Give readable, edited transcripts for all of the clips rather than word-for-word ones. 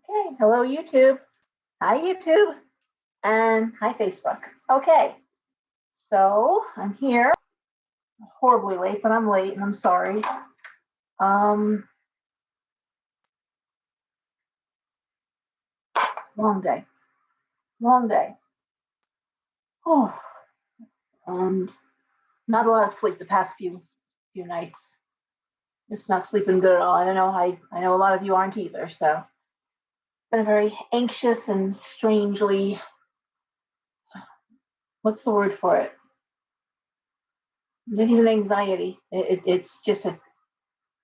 Okay, hello YouTube. Hi YouTube and hi Facebook. Okay, so I'm here. Horribly late, but I'm late and I'm sorry. Um, long day, long day. Oh, and not a lot of sleep the past few nights. Just not sleeping good at all. I don't know. I know a lot of you aren't either. So been very anxious and strangely. What's the word for it? Not even anxiety. It's just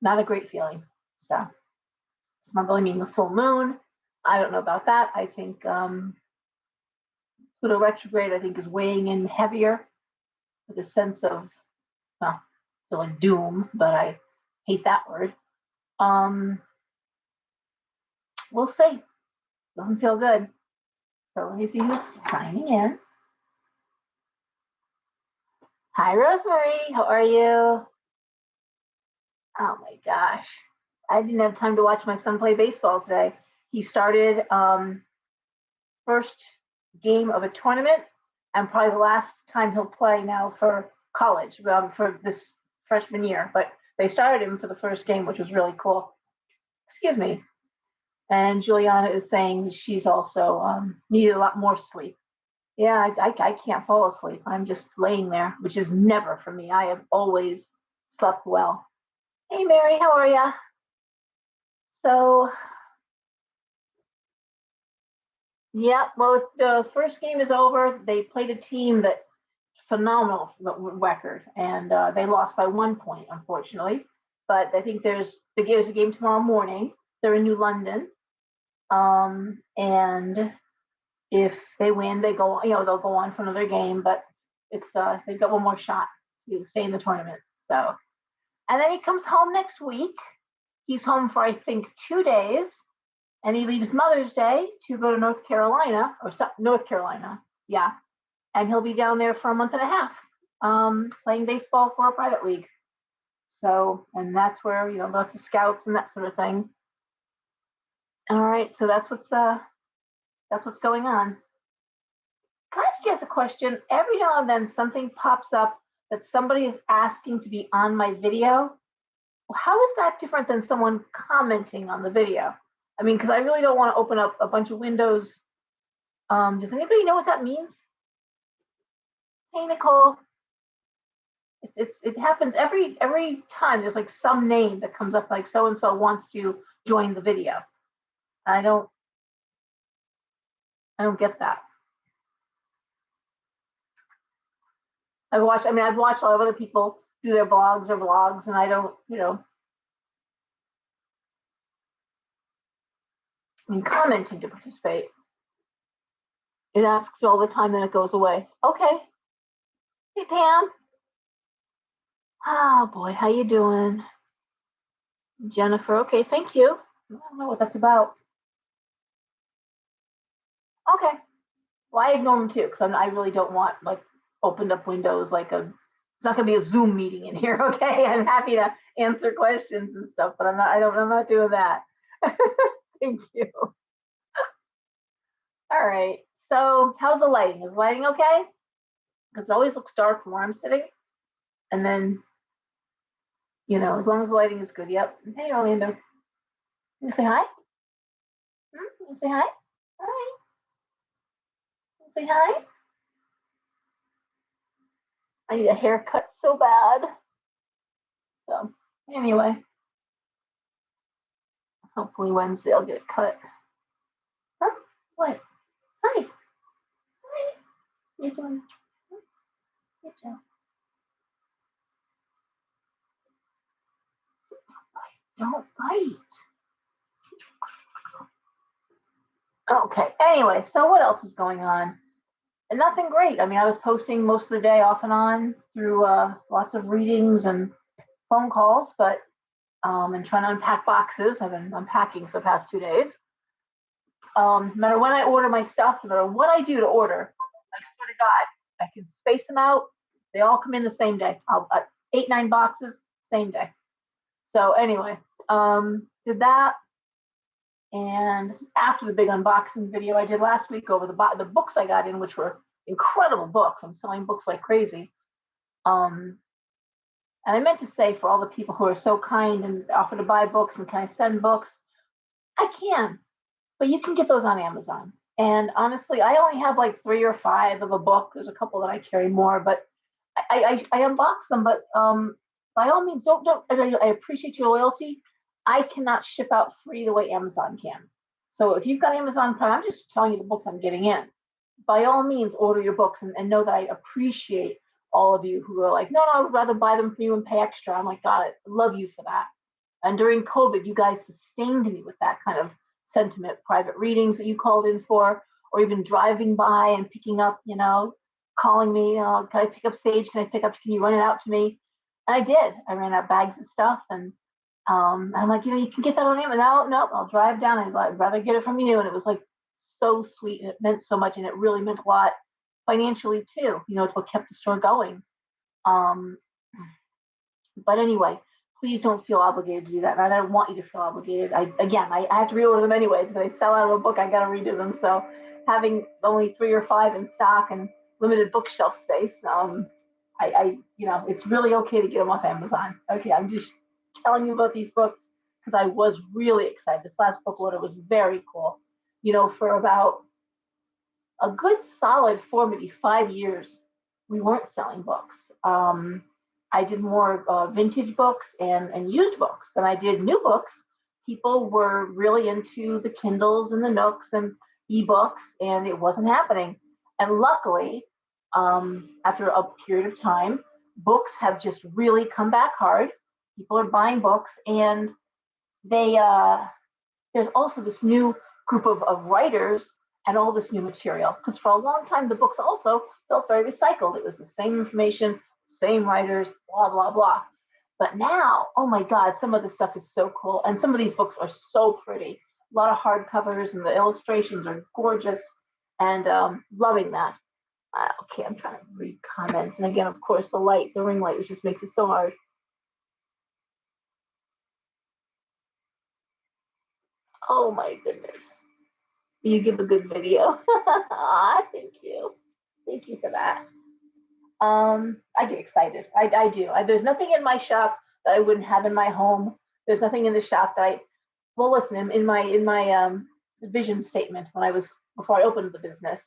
not a great feeling. So it's not really mean the full moon. I don't know about that. I think Pluto retrograde, I think, is weighing in heavier with a sense of, well, feeling doom, but I hate that word. We'll see. Doesn't feel good. So let me see who's signing in. Hi, Rosemary. How are you? Oh my gosh. I didn't have time to watch my son play baseball today. He started first game of a tournament and probably the last time he'll play now for college, for this freshman year. But they started him for the first game, which was really cool. Excuse me. And Juliana is saying she's also needed a lot more sleep. Yeah, I can't fall asleep. I'm just laying there, which is never for me. I have always slept well. Hey, Mary, how are ya? So, yeah, well, the first game is over. They played a team that phenomenal record, and they lost by 1 point, unfortunately. But I think there's a game tomorrow morning. They're in New London, and if they win, they go. They'll go on for another game. But it's they've got one more shot to stay in the tournament. So, and then he comes home next week. He's home for I think 2 days, and he leaves Mother's Day to go to North Carolina North Carolina. Yeah, and he'll be down there for a month and a half, playing baseball for a private league. So, and that's where lots of scouts and that sort of thing. All right, so that's what's going on. Can I ask you guys a question? Every now and then something pops up that somebody is asking to be on my video. How is that different than someone commenting on the video? I mean, because I really don't want to open up a bunch of windows. Does anybody know what that means? Hey, Nicole. It happens every time. There's like some name that comes up, like so and so wants to join the video. I don't get that. I've watched a lot of other people do their blogs or vlogs, and I don't, commenting to participate. It asks all the time, then it goes away. Okay. Hey, Pam. Oh boy, how you doing? Jennifer. Okay, thank you. I don't know what that's about. Okay. Well, I ignore them too because I really don't want like opened up windows like a. It's not gonna be a Zoom meeting in here. Okay, I'm happy to answer questions and stuff, but I'm not doing that. Thank you. All right. So, how's the lighting? Is the lighting okay? Because it always looks dark from where I'm sitting, and then as long as the lighting is good. Yep. Hey, Orlando. You say hi? You say hi? Hi. You say hi. I need a haircut so bad. So anyway, hopefully Wednesday I'll get it cut. Huh? What? Hi. Hi. You doing? Good job. Don't bite. Okay. Anyway, so what else is going on? And nothing great. I mean, I was posting most of the day off and on through lots of readings and phone calls, but and trying to unpack boxes. I've been unpacking for the past 2 days. No matter when I order my stuff, no matter what I do to order, I swear to God, I can space them out. They all come in the same day. 8-9 boxes, same day. So anyway, did that. And after the big unboxing video I did last week over the books I got in, which were incredible books. I'm selling books like crazy. And I meant to say, for all the people who are so kind and offer to buy books and can I send books, I can, but you can get those on Amazon. And honestly, I only have like 3 or 5 of a book. There's a couple that I carry more, but I unbox them. But by all means, don't. I appreciate your loyalty. I cannot ship out free the way Amazon can. So if you've got Amazon Prime, I'm just telling you the books I'm getting in. By all means, order your books and know that I appreciate all of you who are like, no, I would rather buy them for you and pay extra. I'm like, God, I love you for that. And during COVID, you guys sustained me with that kind of sentiment, private readings that you called in for, or even driving by and picking up, calling me, can I pick up Sage? Can you run it out to me? And I did. I ran out bags of stuff, and I'm like, you can get that on Amazon. No, I'll drive down. I'd rather get it from you. And it was like so sweet, and it meant so much, and it really meant a lot financially too. It's what kept the store going. But anyway, please don't feel obligated to do that. And I don't want you to feel obligated. I have to reorder them anyways. If they sell out of a book, I got to redo them. So having only 3 or 5 in stock and limited bookshelf space, it's really okay to get them off Amazon. Okay, I'm just telling you about these books because I was really excited. This last book order was very cool. For about a good solid 4, maybe 5 years, we weren't selling books. I did more vintage books and used books than I did new books. People were really into the Kindles and the Nooks and ebooks, and it wasn't happening. And luckily, after a period of time, books have just really come back hard. People are buying books, and there's also this new group of writers and all this new material. Because for a long time, the books also felt very recycled. It was the same information, same writers, blah, blah, blah. But now, oh my God, some of the stuff is so cool. And some of these books are so pretty. A lot of hardcovers, and the illustrations are gorgeous, and loving that. Okay, I'm trying to read comments. And again, of course, the ring light, just makes it so hard. Oh my goodness. You give a good video. Thank you. Thank you for that. I get excited. I do. There's nothing in my shop that I wouldn't have in my home. There's nothing in the shop that well, listen, in my vision statement before I opened the business,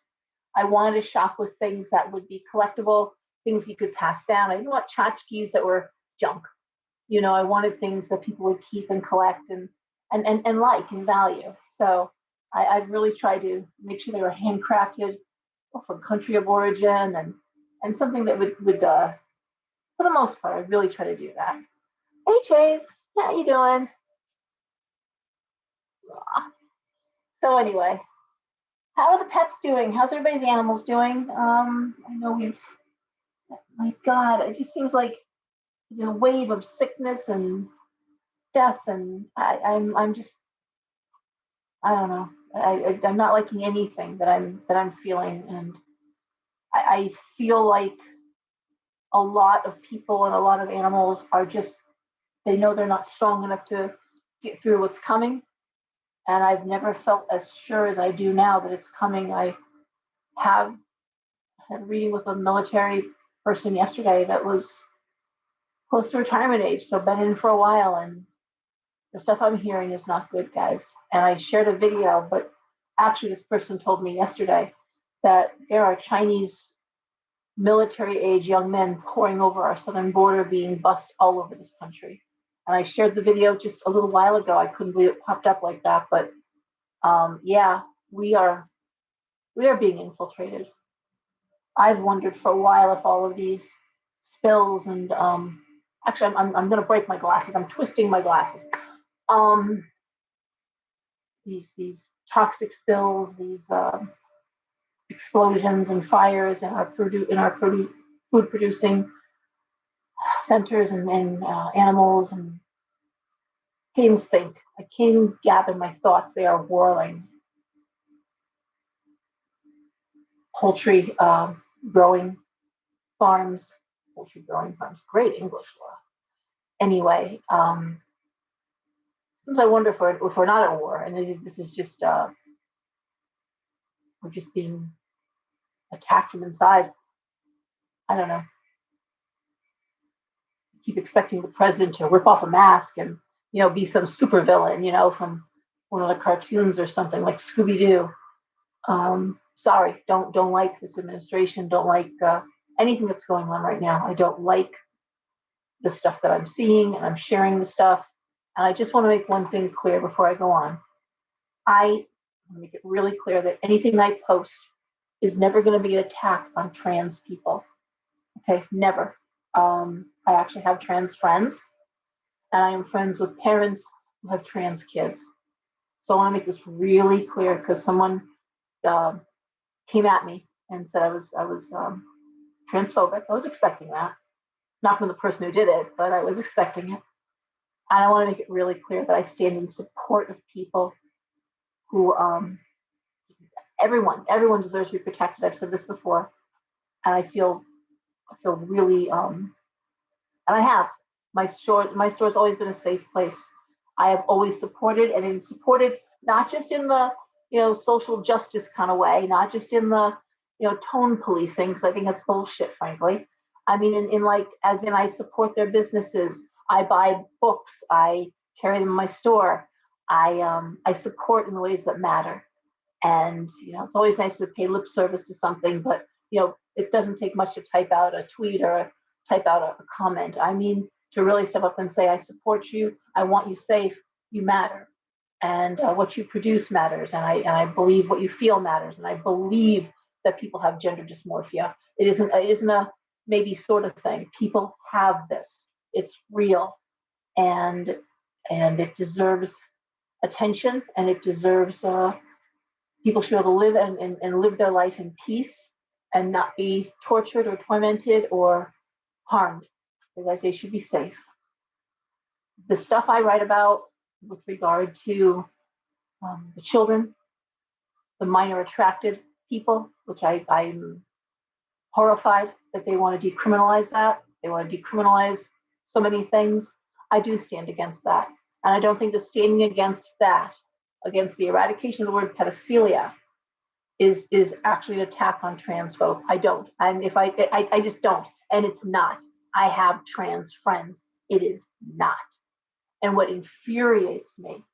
I wanted to shop with things that would be collectible, things you could pass down. I didn't want tchotchkes that were junk. I wanted things that people would keep and collect and like and value. So I really tried to make sure they were handcrafted from country of origin and something that would for the most part, I really try to do that. Hey Chase, how you doing? So anyway, how are the pets doing? How's everybody's animals doing? I know my God, it just seems like there's a wave of sickness and death, and I'm just, I don't know. I'm not liking anything that I'm feeling, and I feel like a lot of people and a lot of animals are just, they know they're not strong enough to get through what's coming. And I've never felt as sure as I do now that it's coming. I had a reading with a military person yesterday that was close to retirement age, so been in for a while, and the stuff I'm hearing is not good, guys. And I shared a video, but actually this person told me yesterday that there are Chinese military age young men pouring over our southern border, being bussed all over this country. And I shared the video just a little while ago. I couldn't believe it popped up like that, but yeah, we are being infiltrated. I've wondered for a while if all of these spills and actually I'm going to break my glasses. I'm twisting my glasses. These toxic spills, these explosions and fires in our food producing centers and animals, and can't even think. I can't even gather my thoughts. They are whirling. Poultry growing farms, great English, Laura. Anyway, Sometimes I wonder if we're not at war, and this is just we're just being attacked from inside. I don't know. Keep expecting the president to rip off a mask and be some supervillain, from one of the cartoons or something like Scooby Doo. Sorry, don't like this administration. Don't like anything that's going on right now. I don't like the stuff that I'm seeing, and I'm sharing the stuff. And I just want to make one thing clear before I go on. I want to make it really clear that anything I post is never going to be an attack on trans people. Okay, never. I actually have trans friends, and I am friends with parents who have trans kids. So I want to make this really clear because someone uh, came at me and said I was transphobic. I was expecting that, not from the person who did it, but I was expecting it. And I want to make it really clear that I stand in support of people who everyone deserves to be protected. I've said this before, and I feel really and I have. My store's always been a safe place. I have always supported and supported not just in the social justice kind of way, not just in the tone policing, because I think that's bullshit, frankly. I mean, in like as in I support their businesses. I buy books. I carry them in my store. I support in the ways that matter. And it's always nice to pay lip service to something, but it doesn't take much to type out a tweet or type out a comment. I mean, to really step up and say, I support you, I want you safe, you matter, and what you produce matters, and I believe what you feel matters, and I believe that people have gender dysmorphia. It isn't a maybe sort of thing. People have this. It's real, and it deserves attention, and it deserves people should be able to live and live their life in peace and not be tortured or tormented or harmed. That they should be safe. The stuff I write about with regard to the children, the minor attracted people, which I'm horrified that they want to decriminalize that. They want to decriminalize so many things. I do stand against that. And I don't think that standing against that, against the eradication of the word pedophilia, is actually an attack on trans folk. I don't. And if I just don't. And it's not. I have trans friends. It is not. And what infuriates me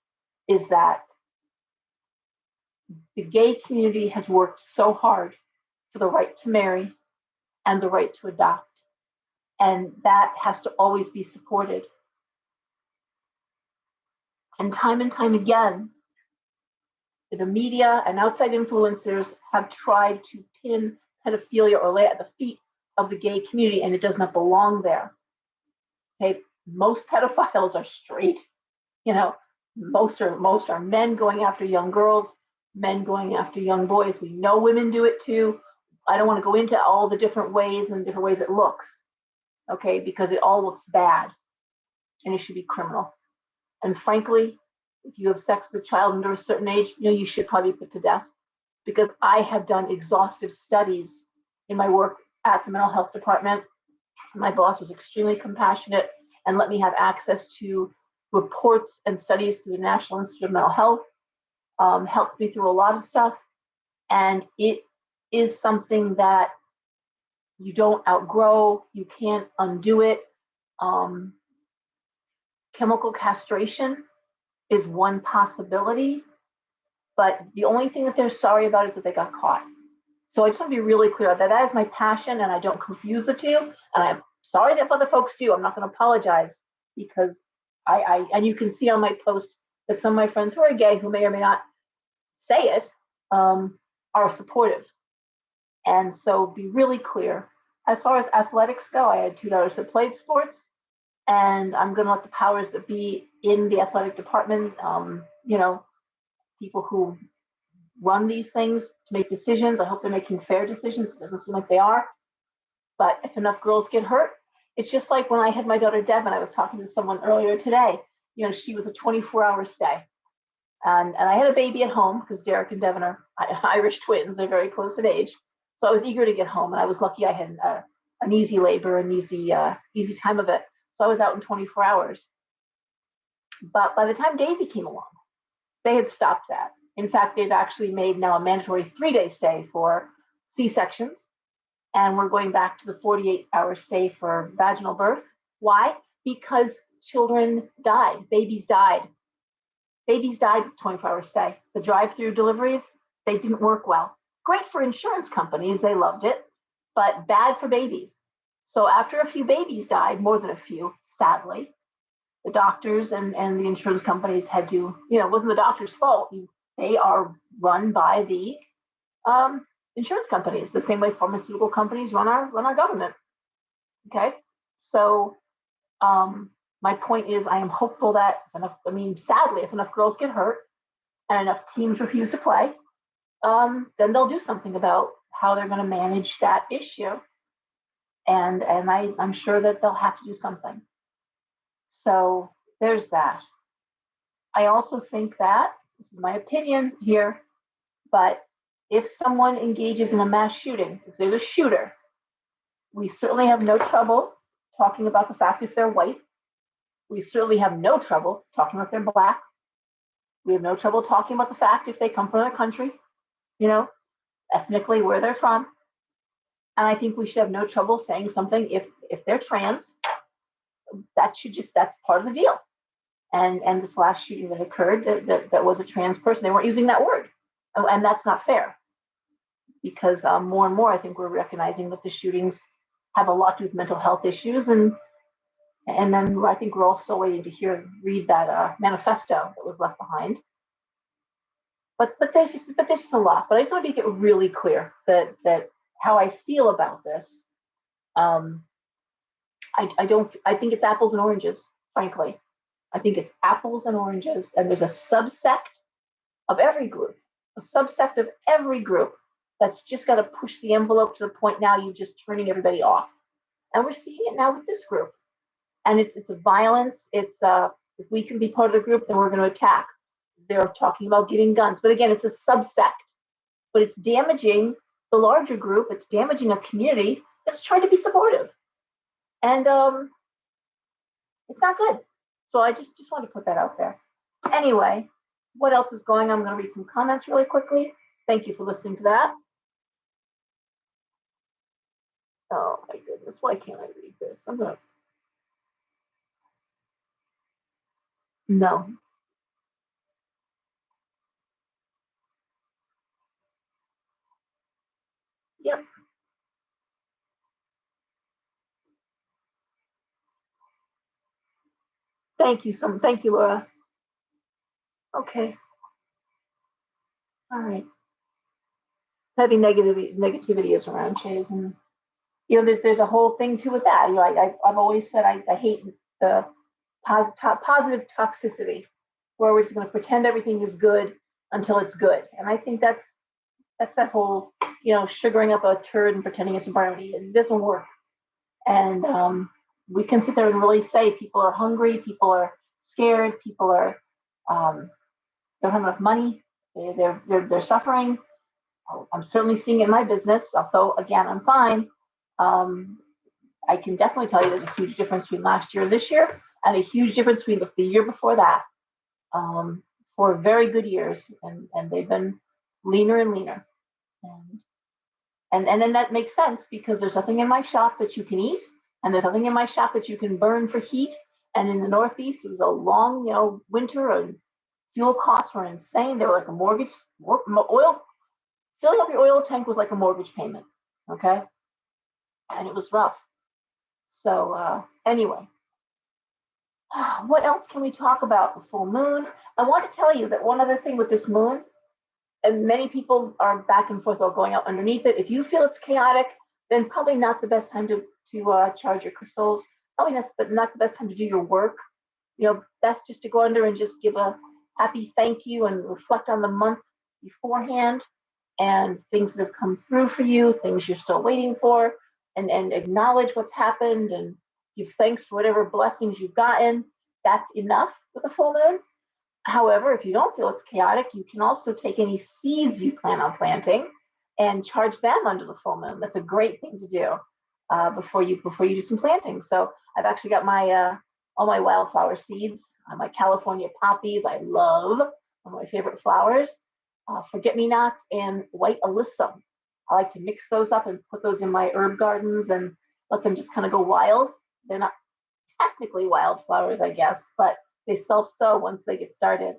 is that the gay community has worked so hard for the right to marry and the right to adopt. And that has to always be supported. And time again, the media and outside influencers have tried to pin pedophilia or lay it at the feet of the gay community, and it does not belong there. Okay, most pedophiles are straight. You know, most are men going after young girls, men going after young boys. We know women do it too. I don't want to go into all the different ways and different ways it looks, okay, because it all looks bad and it should be criminal. And frankly, if you have sex with a child under a certain age, you should probably be put to death, because I have done exhaustive studies in my work at the mental health department. My boss was extremely compassionate and let me have access to reports and studies through the National Institute of Mental Health, helped me through a lot of stuff. And it is something that you don't outgrow, you can't undo it. Chemical castration is one possibility, but the only thing that they're sorry about is that they got caught. So I just want to be really clear that that is my passion, and I don't confuse the two. And I'm sorry that other folks do. I'm not going to apologize, because I and you can see on my post that some of my friends who are gay, who may or may not say it, are supportive. And so be really clear. As far as athletics go, I had two daughters that played sports, and I'm going to let the powers that be in the athletic department, people who run these things, to make decisions. I hope they're making fair decisions. It doesn't seem like they are. But if enough girls get hurt, it's just like when I had my daughter Devin. I was talking to someone earlier today. She was a 24-hour stay. And I had a baby at home, because Derek and Devin are Irish twins. They're very close in age. So I was eager to get home, and I was lucky I had an easy labor, an easy time of it. So I was out in 24 hours. But by the time Daisy came along, they had stopped that. In fact, they've actually made now a mandatory 3-day stay for C-sections, and we're going back to the 48-hour stay for vaginal birth. Why? Because children died, babies died. Babies died with 24-hour stay. The drive-through deliveries, they didn't work well. Great for insurance companies, they loved it, but bad for babies. So after a few babies died, more than a few, sadly, the doctors and the insurance companies had to, it wasn't the doctor's fault. They are run by the insurance companies, the same way pharmaceutical companies run our government. Okay, so my point is, I am hopeful that sadly, if enough girls get hurt and enough teams refuse to play, then they'll do something about how they're going to manage that issue, and I'm sure that they'll have to do something. So there's that. I also think that, this is my opinion here, but if someone engages in a mass shooting, if there's a shooter, we certainly have no trouble talking about the fact if they're white. We certainly have no trouble talking about if they're black. We have no trouble talking about the fact if they come from another country, ethnically where they're from. And I think we should have no trouble saying something if they're trans. That's part of the deal. And this last shooting that occurred, that was a trans person, they weren't using that word. And that's not fair, because more and more I think we're recognizing that the shootings have a lot to do with mental health issues, and then I think we're all still waiting to read that manifesto that was left behind. But there's just a lot. But I just want to make it really clear that how I feel about this. I think it's apples and oranges, frankly. I think it's apples and oranges, and there's a subsect of every group that's just got to push the envelope to the point now you're just turning everybody off. And we're seeing it now with this group. And it's a violence. It's if we can be part of the group, then we're going to attack. They're talking about getting guns. But again, it's a subsect. But it's damaging the larger group. It's damaging a community that's trying to be supportive. And it's not good. So I just want to put that out there. Anyway, what else is going on? I'm going to read some comments really quickly. Thank you for listening to that. Oh my goodness, why can't I read this? No. Yep. Thank you, Laura. Okay. All right. Heavy negativity is around, Chase, and there's a whole thing too with that. I've always said I hate the positive toxicity, where we're just going to pretend everything is good until it's good, and I think that's that whole sugaring up a turd and pretending it's a brownie. It doesn't work, and we can sit there and really say people are hungry, people are scared, people are don't have enough money, they're suffering. I'm certainly seeing it in my business, although again I'm fine. I can definitely tell you there's a huge difference between last year and this year, and a huge difference between the year before that. For very good years, and they've been leaner and leaner, and then that makes sense because there's nothing in my shop that you can eat, and there's nothing in my shop that you can burn for heat. And in the Northeast, it was a long, winter, and fuel costs were insane. They were like a mortgage. Oil filling up your oil tank was like a mortgage payment. Okay, and it was rough. So anyway, what else can we talk about? The full moon. I want to tell you that one other thing with this moon, and many people are back and forth about going out underneath it. If you feel it's chaotic, then probably not the best time to charge your crystals. Probably not the best time to do your work. Best just to go under and just give a happy thank you and reflect on the month beforehand and things that have come through for you, things you're still waiting for, and acknowledge what's happened and give thanks for whatever blessings you've gotten. That's enough with a full moon. However, if you don't feel it's chaotic, you can also take any seeds you plan on planting and charge them under the full moon. That's a great thing to do before you do some planting. So I've actually got all my wildflower seeds, my California poppies, I love, one of my favorite flowers, forget-me-nots, and white alyssum. I like to mix those up and put those in my herb gardens and let them just kind of go wild. They're not technically wildflowers, I guess, but they self-sow once they get started.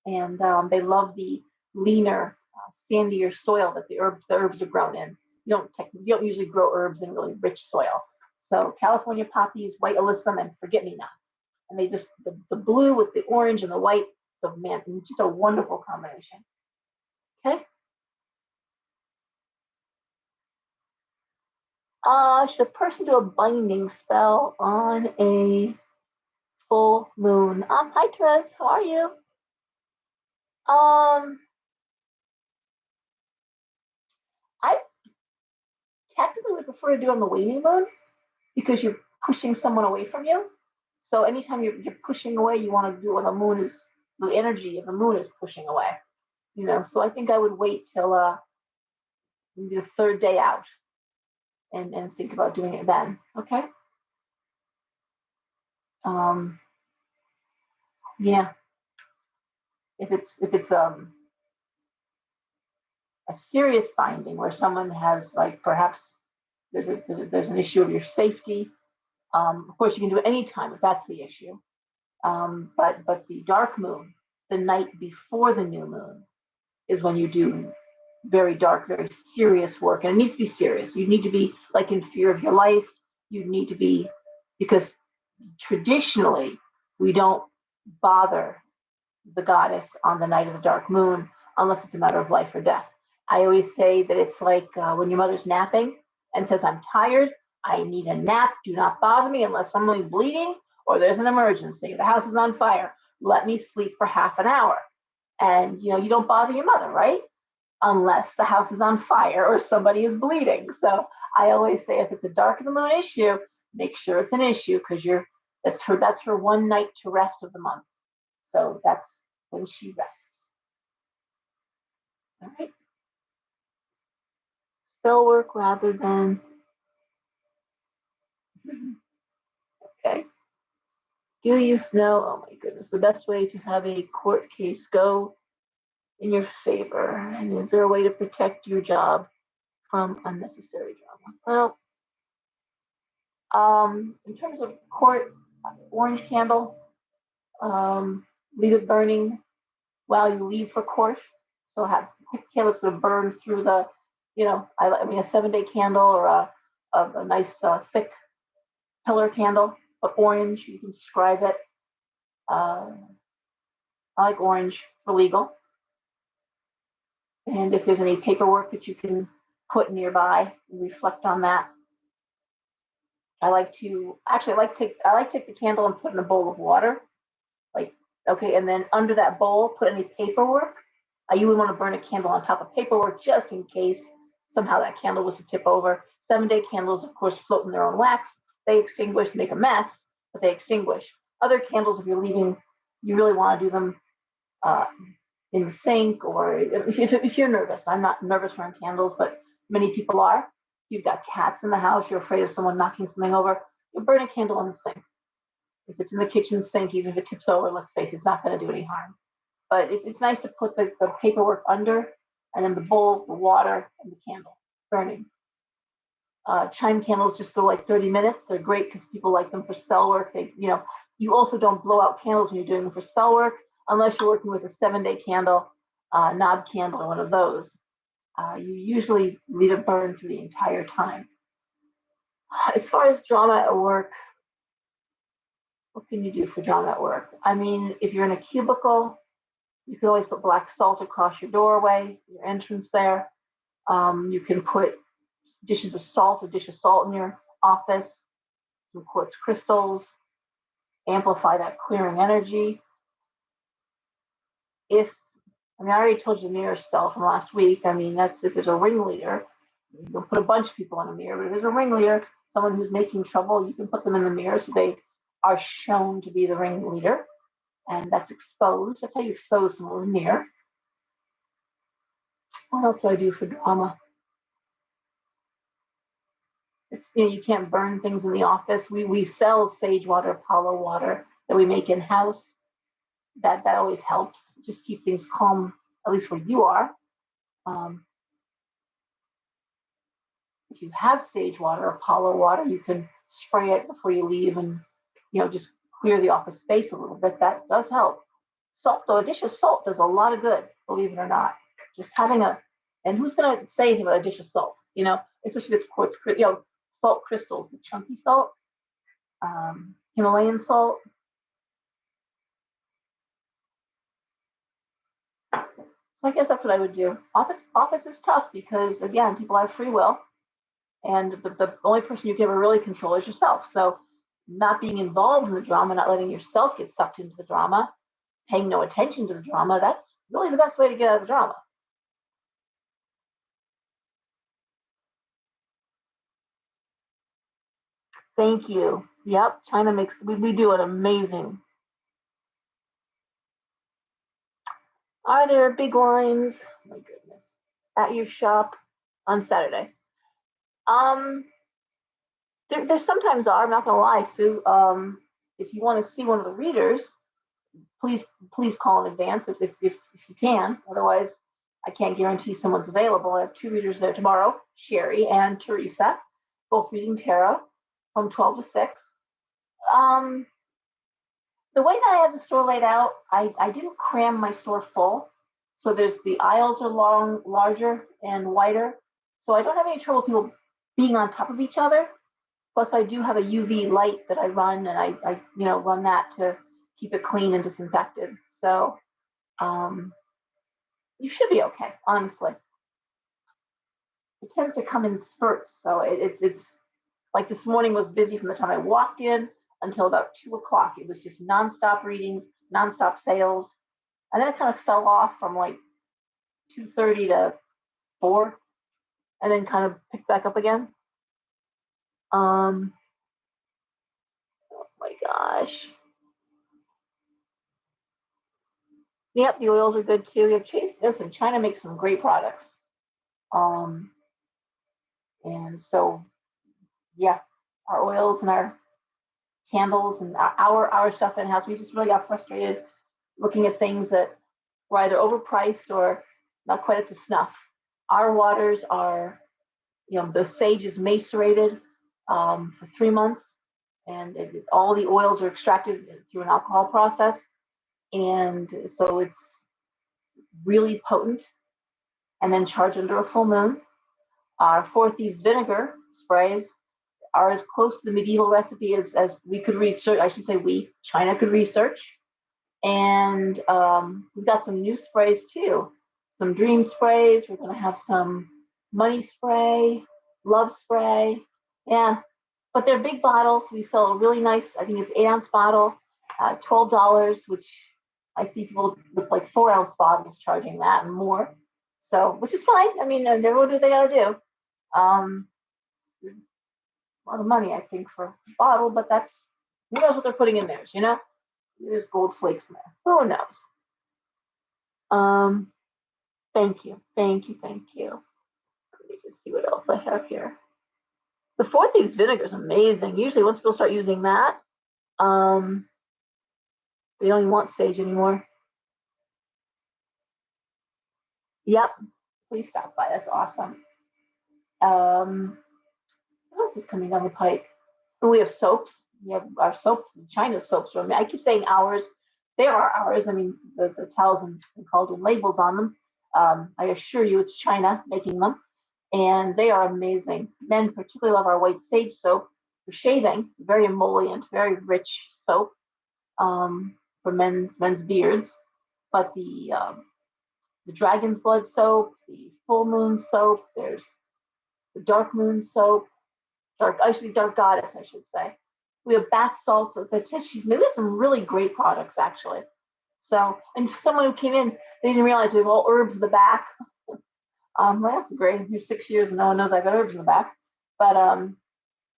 And they love the leaner, sandier soil that the herbs are grown in. You don't usually grow herbs in really rich soil. So California poppies, white alyssum, and forget-me-nots. And they just, the blue with the orange and the white, so man, just a wonderful combination. Okay. Should a person do a binding spell on a full moon? Hi Therese, how are you? I technically would prefer to do on the waning moon because you're pushing someone away from you. So anytime you're pushing away, you want to do when the energy of the moon is pushing away. So I think I would wait till maybe the third day out and think about doing it then. Okay. Yeah. If it's a serious finding where someone has like perhaps there's an issue of your safety. Of course, you can do it anytime if that's the issue. But the dark moon, the night before the new moon, is when you do very dark, very serious work, and it needs to be serious. You need to be like in fear of your life. You need to be because traditionally we don't bother the goddess on the night of the dark moon unless it's a matter of life or death. I always say that it's like when your mother's napping and says, I'm tired, I need a nap, do not bother me unless someone's bleeding or there's an emergency, the house is on fire, let me sleep for half an hour. And you don't bother your mother, right? Unless the house is on fire or somebody is bleeding. So I always say if it's a dark of the moon issue, make sure it's an issue because that's her one night to rest of the month. So that's when she rests. All right. Spell work rather than. Okay. Do you know, oh my goodness, the best way to have a court case go in your favor? And is there a way to protect your job from unnecessary drama? Well, in terms of court, orange candle, leave it burning while you leave for court. So have candles going to burn through the, I mean, a 7-day candle or a nice thick pillar candle, but orange, you can scribe it. I like orange for legal. And if there's any paperwork that you can put nearby, reflect on that. I like to take the candle and put it in a bowl of water. Okay, and then under that bowl, put any paperwork. You would want to burn a candle on top of paperwork just in case somehow that candle was to tip over. 7-day candles, of course, float in their own wax. They extinguish, make a mess, but they extinguish. Other candles, if you're leaving, you really want to do them in the sink or if you're nervous. I'm not nervous around candles, but many people are. You've got cats in the house, you're afraid of someone knocking something over, you burn a candle in the sink. If it's in the kitchen sink, even if it tips over, let's face it, it's not going to do any harm. But it's nice to put the paperwork under and then the bowl, the water, and the candle burning. Chime candles just go like 30 minutes. They're great because people like them for spell work. You also don't blow out candles when you're doing them for spell work unless you're working with a 7-day candle, knob candle, or one of those. You usually leave it burn through the entire time. As far as drama at work, what can you do for drama at work? I mean, if you're in a cubicle, you can always put black salt across your doorway, your entrance there. You can put a dish of salt in your office, some quartz crystals, amplify that clearing energy. I already told you the mirror spell from last week. I mean, that's if there's a ringleader, you can put a bunch of people in a mirror, but if there's a ringleader, someone who's making trouble, you can put them in the mirror so they are shown to be the ringleader. And that's exposed. That's how you expose someone in the mirror. What else do I do for drama? It's, you can't burn things in the office. We sell sage water, Apollo water that we make in house. That always helps. Just keep things calm, at least where you are. Um, if you have sage water, Apollo water, you can spray it before you leave, and just clear the office space a little bit. That does help. Salt, though, a dish of salt does a lot of good, believe it or not. Just having and who's going to say anything about a dish of salt? Especially if it's quartz, salt crystals, the chunky salt, Himalayan salt. So I guess that's what I would do. Office is tough because, again, people have free will, and the only person you can ever really control is yourself. So not being involved in the drama, not letting yourself get sucked into the drama, paying no attention to the drama, that's really the best way to get out of the drama. Thank you. Yep, China makes, we do an amazing. Are there big lines? Oh my goodness. At your shop on Saturday? Um, there sometimes are. I'm not gonna lie, Sue. If you want to see one of the readers, please call in advance if you can. Otherwise, I can't guarantee someone's available. I have two readers there tomorrow, Sherry and Teresa, both reading tarot from 12 to 6. The way that I have the store laid out, I didn't cram my store full. So the aisles are larger and wider. So I don't have any trouble people being on top of each other. Plus, I do have a UV light that I run, and I run that to keep it clean and disinfected. So you should be okay, honestly. It tends to come in spurts, so it's like this morning was busy from the time I walked in until about 2 o'clock. It was just nonstop readings, nonstop sales, and then it kind of fell off from like 2:30 to 4, and then kind of picked back up again. Oh my gosh. Yep, the oils are good too. We have Chase. Listen, China makes some great products. Um, and so yeah, our oils and our candles and our stuff in house. We just really got frustrated looking at things that were either overpriced or not quite up to snuff. Our waters are, the sage is macerated for 3 months, and all the oils are extracted through an alcohol process, and so it's really potent. And then charged under a full moon. Our Four Thieves vinegar sprays are as close to the medieval recipe as we could research. I should say China could research. And we've got some new sprays too. Some dream sprays. We're going to have some money spray, love spray. Yeah, but they're big bottles. We sell a really nice, I think it's 8-ounce bottle, $12, which I see people with like 4-ounce bottles charging that and more. So, which is fine. I mean, they're what they got to do. A lot of money, I think, for a bottle, but who knows what they're putting in theirs, There's gold flakes in there. Who knows? Thank you. Let me just see what else I have here. The Four Thieves vinegar is amazing. Usually, once people start using that, they don't even want sage anymore. Yep. Please stop by. That's awesome. What else is coming down the pike? And we have soaps. We have our soap, China's soaps. I keep saying ours. They are ours. I mean, the towels and cauldron labels on them. I assure you, it's China making them, and they are amazing. Men particularly love our white sage soap for shaving. It's very emollient, very rich soap for men's beards. But the dragon's blood soap, the full moon soap. There's the dark moon soap. Dark goddess, I should say. We have bath salts of the tissues. Maybe have some really great products actually. So, and someone who came in, they didn't realize we have all herbs in the back. Well, that's great. You're 6 years and no one knows I've got herbs in the back. But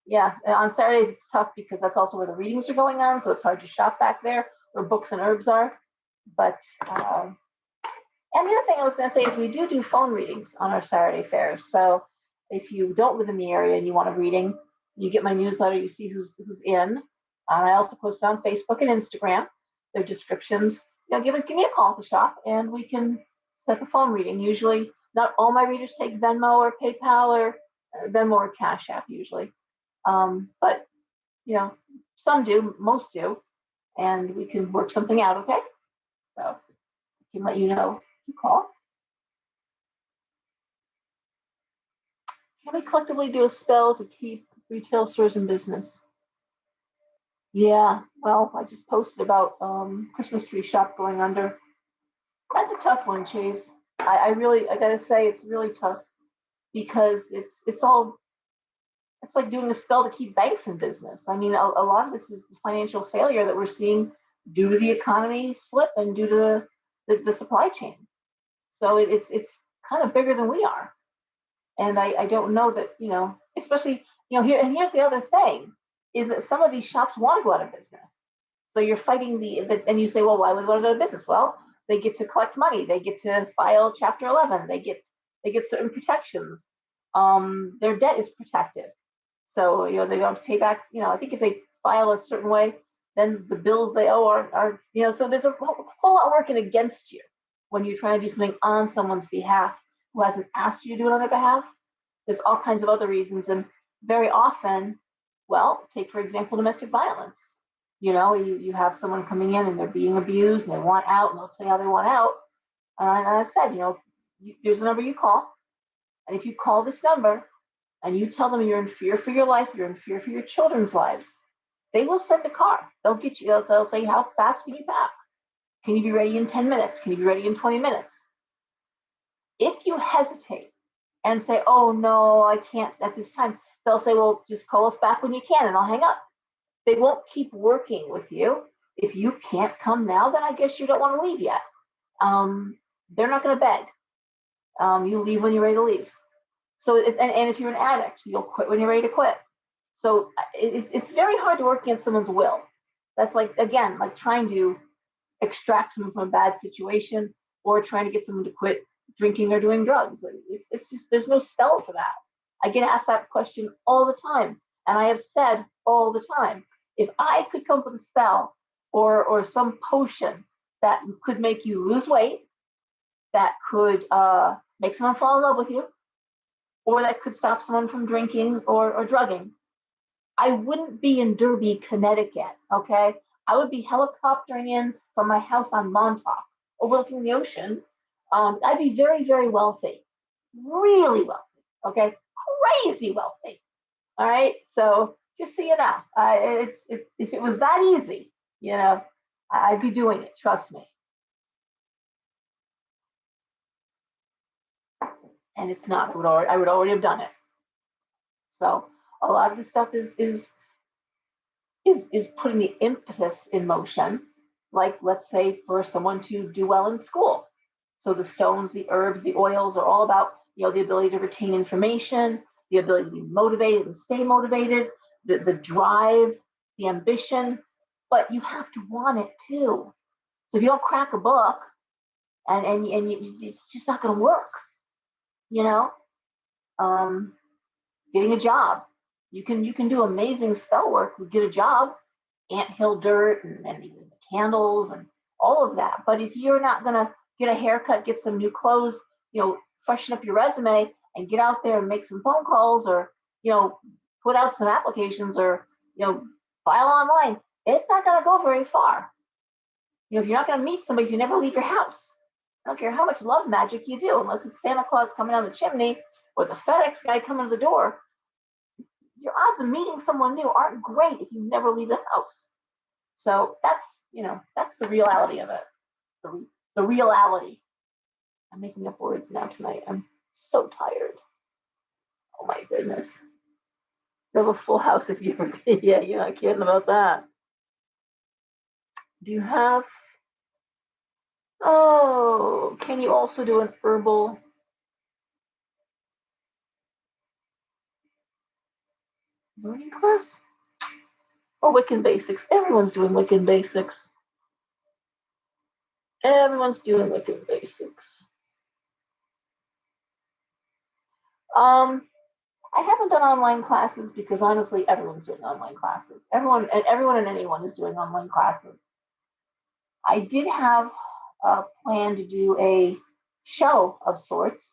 yeah, on Saturdays it's tough because that's also where the readings are going on, so it's hard to shop back there where books and herbs are. But and the other thing I was going to say is we do phone readings on our Saturday fairs. So if you don't live in the area and you want a reading, You get my newsletter, you see who's in. I also post it on Facebook and Instagram. Their descriptions. Give me a call at the shop, and we can set the phone reading. Usually, not all my readers take Venmo or PayPal or Venmo or Cash App usually, but some do, most do, and we can work something out. Okay, so I can let you know if you call. Can we collectively do a spell to keep retail stores in business? Yeah, well, I just posted about Christmas tree shop going under. That's a tough one, Chase. I gotta say, it's really tough because it's like doing a spell to keep banks in business. I mean, a lot of this is the financial failure that we're seeing due to the economy slip and due to the supply chain. So it's kind of bigger than we are. And I don't know that, especially, here's the other thing is that some of these shops want to go out of business. So you're fighting and you say, well, why would they go out of business? Well, they get to collect money. They get to file Chapter 11. They get certain protections. Their debt is protected. So, they don't have to pay back, I think if they file a certain way, then the bills they owe are so there's a whole lot working against you when you're trying to do something on someone's behalf who hasn't asked you to do it on their behalf. There's all kinds of other reasons. And very often, well, take, for example, domestic violence. You have someone coming in and they're being abused and they want out, and they'll tell you how they want out. And I've said, there's a number you call. And if you call this number and you tell them you're in fear for your life, you're in fear for your children's lives, they will send a car. They'll get you, they'll say, how fast can you pack? Can you be ready in 10 minutes? Can you be ready in 20 minutes? If you hesitate and say, oh, no, I can't at this time, they'll say, well, just call us back when you can, and I'll hang up. They won't keep working with you. If you can't come now, then I guess you don't want to leave yet. They're not going to beg. You leave when you're ready to leave. So, and if you're an addict, you'll quit when you're ready to quit. So it's very hard to work against someone's will. That's like trying to extract someone from a bad situation or trying to get someone to quit drinking or doing drugs. It's just, there's no spell for that. I get asked that question all the time. And I have said all the time, if I could come up with a spell or some potion that could make you lose weight, that could make someone fall in love with you, or that could stop someone from drinking or drugging, I wouldn't be in Derby, Connecticut, okay? I would be helicoptering in from my house on Montauk, overlooking the ocean. I'd be very, very wealthy, really wealthy, okay? Crazy wealthy, all right? So just so you know, if it was that easy, I'd be doing it, trust me. And it's not. I would already have done it. So a lot of the stuff is putting the impetus in motion, like let's say for someone to do well in school. So the stones, the herbs, the oils are all about the ability to retain information, the ability to be motivated and stay motivated, the drive, the ambition, but you have to want it too. So if you don't crack a book, and it's just not going to work, getting a job. You can do amazing spell work. Get a job, anthill dirt and the candles and all of that. But if you're not gonna get a haircut, get some new clothes, freshen up your resume and get out there and make some phone calls, or put out some applications, or file online, it's not gonna go very far. If you're not gonna meet somebody, if you never leave your house, I don't care how much love magic you do, unless it's Santa Claus coming down the chimney or the FedEx guy coming to the door, your odds of meeting someone new aren't great if you never leave the house. So that's the reality of it. The reality. I'm making up words now tonight. I'm so tired. Oh my goodness. You have a full house if you ever did. Yeah, you're not kidding about that. Do you have? Oh, can you also do an herbal? Learning class? Or Wiccan basics? Everyone's doing Wiccan basics. Everyone's doing Wiccan basics. I haven't done online classes because honestly, everyone's doing online classes. Everyone and anyone is doing online classes. I did have a plan to do a show of sorts,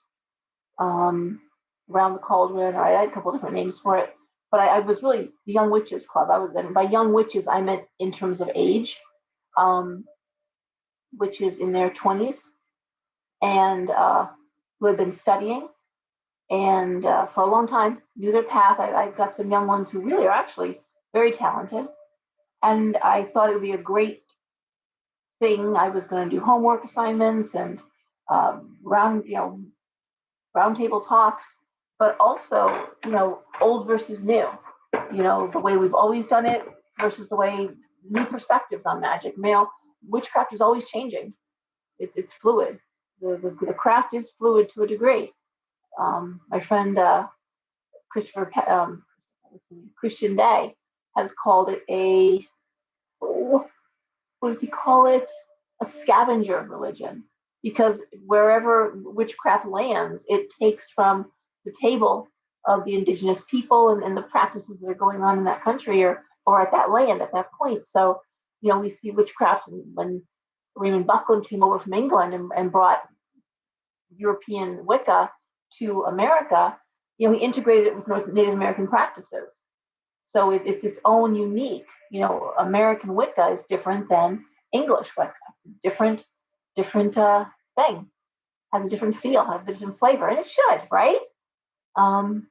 um, around the cauldron. I had a couple different names for it, but I was really the Young Witches Club. And by young witches, I meant in terms of age, um, witches in their 20s and who had been studying and for a long time knew their path. I've got some young ones who really are actually very talented, and I thought it would be a great thing. I was going to do homework assignments and roundtable talks, but also old versus new. The way we've always done it versus the way new perspectives on magic. Witchcraft is always changing. It's fluid. The craft is fluid to a degree. My friend Christopher Christian Day has called it what does he call it? A scavenger religion, because wherever witchcraft lands, it takes from the table of the indigenous people and the practices that are going on in that country or at that land at that point. So, we see witchcraft when Raymond Buckland came over from England and brought European Wicca to America. He integrated it with Native American practices. So it's its own unique. American Wicca is different than English Wicca. It's a different thing. Has a different feel, has a different flavor, and it should, right? Um,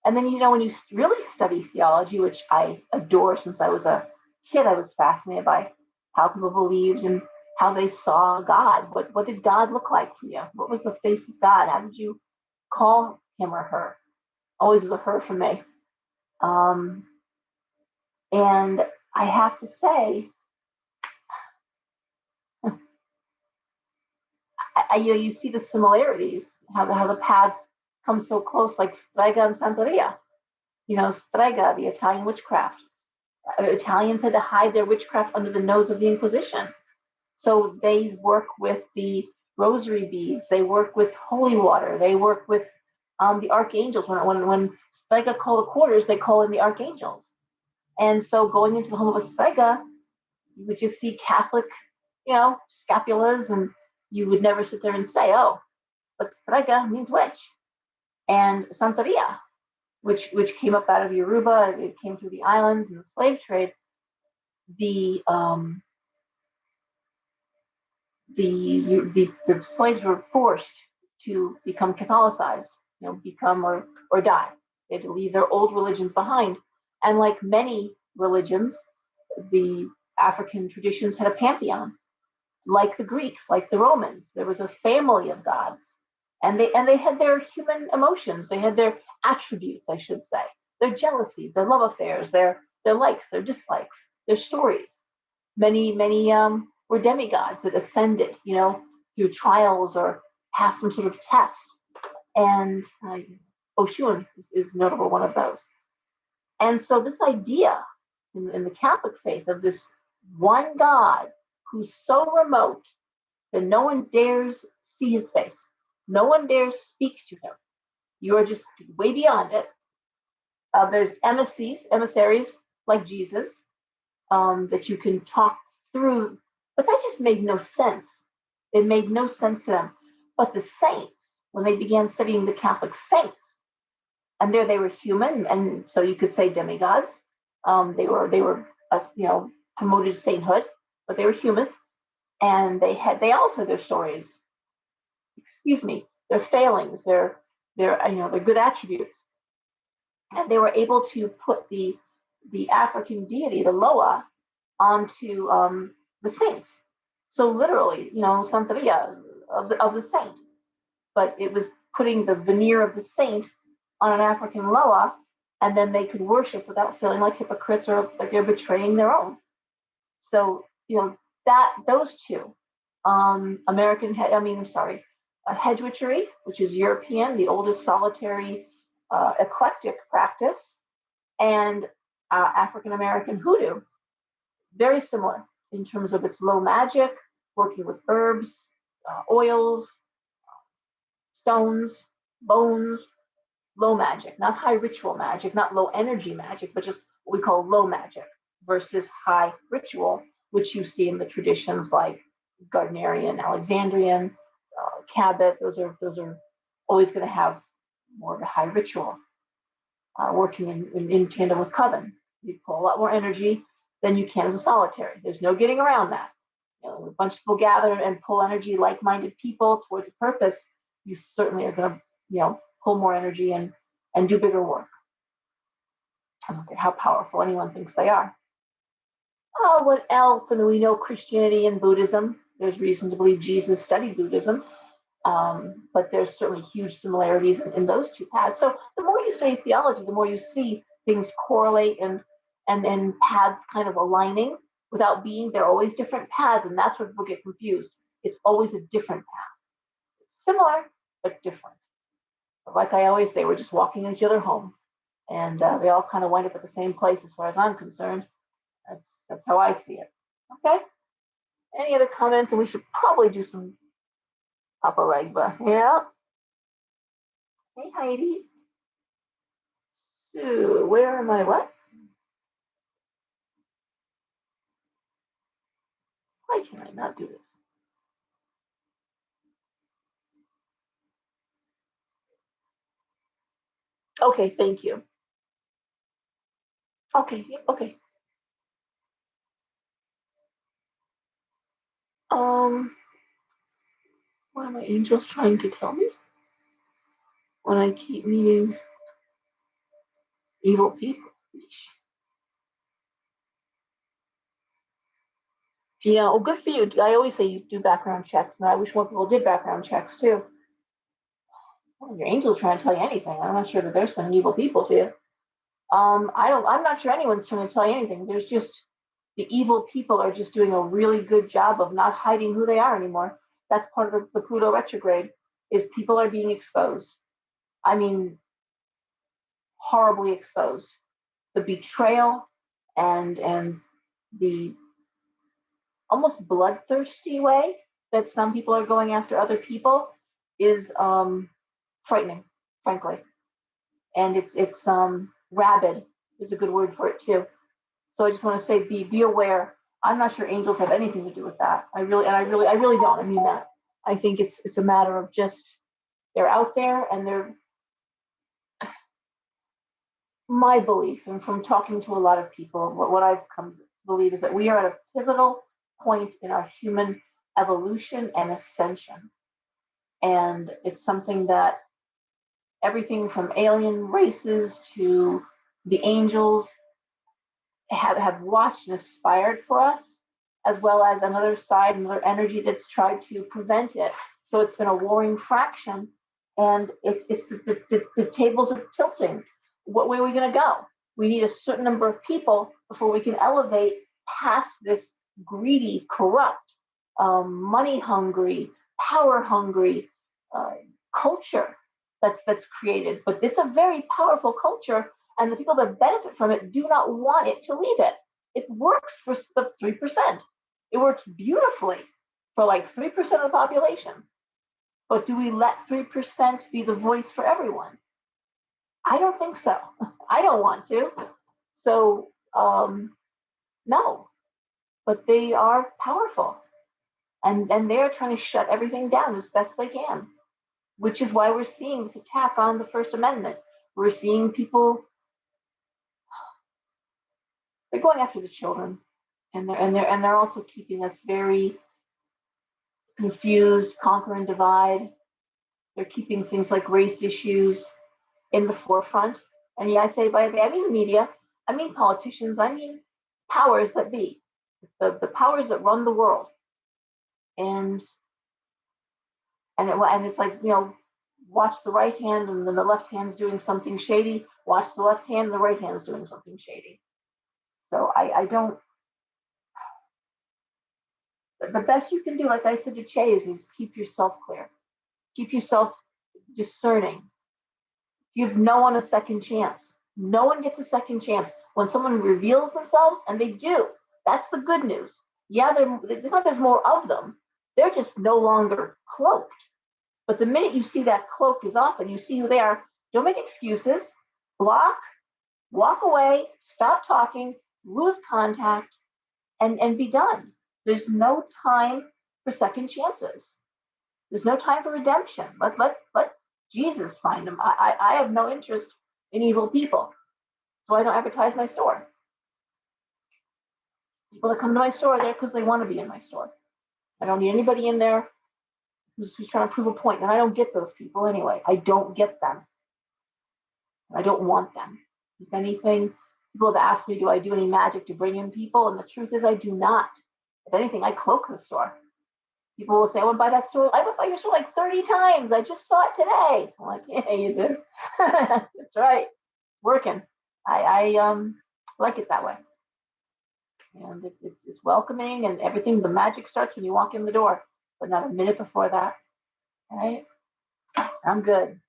and then when you really study theology, which I adore since I was a kid, I was fascinated by how people believed and how they saw God. What did God look like for you? What was the face of God? How did you call him or her? Always was a her for me. And I have to say, you see the similarities, how the paths come so close, like Strega and Santeria. Strega, the Italian witchcraft. Italians had to hide their witchcraft under the nose of the Inquisition. So they work with the rosary beads, they work with holy water, they work with the archangels. When Strega call the quarters, they call in the archangels. And so going into the home of a Strega, you would just see Catholic, scapulas, and you would never sit there and say, oh, but Strega means witch. And Santeria, which came up out of Yoruba, it came through the islands and the slave trade. The slaves were forced to become Catholicized, become or die. They had to leave their old religions behind. And like many religions, the African traditions had a pantheon, like the Greeks, like the Romans. There was a family of gods, and they had their human emotions. They had their attributes, I should say, their jealousies, their love affairs, their likes, their dislikes, their stories. Many were demigods that ascended, through trials or passed some sort of test. And Oshun is notable one of those. And so this idea in the Catholic faith of this one God who's so remote that no one dares see his face, no one dares speak to him. You are just way beyond it. There's emissaries like Jesus, that you can talk through, but that just made no sense. It made no sense to them. But the saints, when they began studying the Catholic saints, and there they were human, and so you could say demigods. They were promoted sainthood, but they were human, and they also had their stories. Excuse me, their failings, their good attributes, and they were able to put the African deity, the Loa, onto the saints. So literally, Santeria of the saint, but it was putting the veneer of the saint on an African Loa, and then they could worship without feeling like hypocrites or like they're betraying their own. So that those two, hedge witchery, which is European, the oldest solitary eclectic practice, and African American hoodoo, very similar in terms of its low magic, working with herbs, oils, stones, bones, low magic, not high ritual magic, not low energy magic, but just what we call low magic versus high ritual, which you see in the traditions like Gardnerian, Alexandrian, Cabot. Those are always going to have more of a high ritual, working in tandem with coven. You pull a lot more energy than you can as a solitary. There's no getting around that. A bunch of people gather and pull energy, like-minded people towards a purpose. You certainly are going to, pull more energy and do bigger work. I don't care how powerful anyone thinks they are. Oh, what else? I mean, we know Christianity and Buddhism. There's reason to believe Jesus studied Buddhism. But there's certainly huge similarities in those two paths. So the more you study theology, the more you see things correlate and paths kind of aligning without being. They're always different paths, and that's where people get confused. It's always a different path. It's similar, but different. But like I always say, we're just walking each other home, and they all kind of wind up at the same place as far as I'm concerned. That's how I see it. Okay? Any other comments? And we should probably do some upper leg, but yeah. Hey, Heidi. So, where am I? What? Why can I not do this? Okay, thank you. Okay, okay. What are my angels trying to tell me? When I keep meeting evil people. Yeah, well, good for you. I always say you do background checks, and I wish more people did background checks too. Well, your angels trying to tell you anything. I'm not sure that they're sending evil people to you. I'm not sure anyone's trying to tell you anything. There's just the evil people are just doing a really good job of not hiding who they are anymore. That's part of the Pluto retrograde, is people are being exposed. I mean, horribly exposed. The betrayal and the almost bloodthirsty way that some people are going after other people is frightening, frankly. And it's rabid is a good word for it too. So I just want to say, be aware. I'm not sure angels have anything to do with that. I really don't. I mean that. I think it's a matter of just they're out there, and they're my belief, and from talking to a lot of people, what I've come to believe is that we are at a pivotal point in our human evolution and ascension, and it's something that everything from alien races to the angels have watched and aspired for us, as well as another side, another energy that's tried to prevent it. So it's been a warring fraction, and it's the tables are tilting. What way are we going to go? We need a certain number of people before we can elevate past this greedy, corrupt, money hungry, power hungry culture that's created. But it's a very powerful culture, and the people that benefit from it do not want it to leave it. It works for the 3%. It works beautifully for like 3% of the population. But do we let 3% be the voice for everyone? I don't think so. I don't want to. So, no. But they are powerful. And they're trying to shut everything down as best they can, which is why we're seeing this attack on the First Amendment. We're seeing people, they're going after the children, and they're also keeping us very confused, conquer and divide. They're keeping things like race issues in the forefront. And yeah, I say by the, I mean media, I mean politicians, I mean powers that be, the powers that run the world. And it's like, watch the right hand, and then the left hand's doing something shady. Watch the left hand, and the right hand's doing something shady. So I don't. The best you can do, like I said to Chase, is keep yourself clear, keep yourself discerning. Give no one a second chance. No one gets a second chance. When someone reveals themselves, and they do, that's the good news. Yeah, it's not there's more of them. They're just no longer cloaked. But the minute you see that cloak is off and you see who they are, Don't make excuses. Block, walk away, stop talking, lose contact, and be done. There's no time for second chances. There's no time for redemption. Let Jesus find them. I have no interest in evil people, so I don't advertise my store. People that come to my store are there because they want to be in my store. I don't need anybody in there who's trying to prove a point, and I don't get those people anyway. I don't get them. I don't want them. If anything, people have asked me, do I do any magic to bring in people? And the truth is, I do not. If anything, I cloak the store. People will say, I went by that store. I went by your store like 30 times. I just saw it today. I'm like, yeah, you did. That's right. Working. I like it that way. And it's welcoming and everything. The magic starts when you walk in the door, but not a minute before that. All right? I'm good.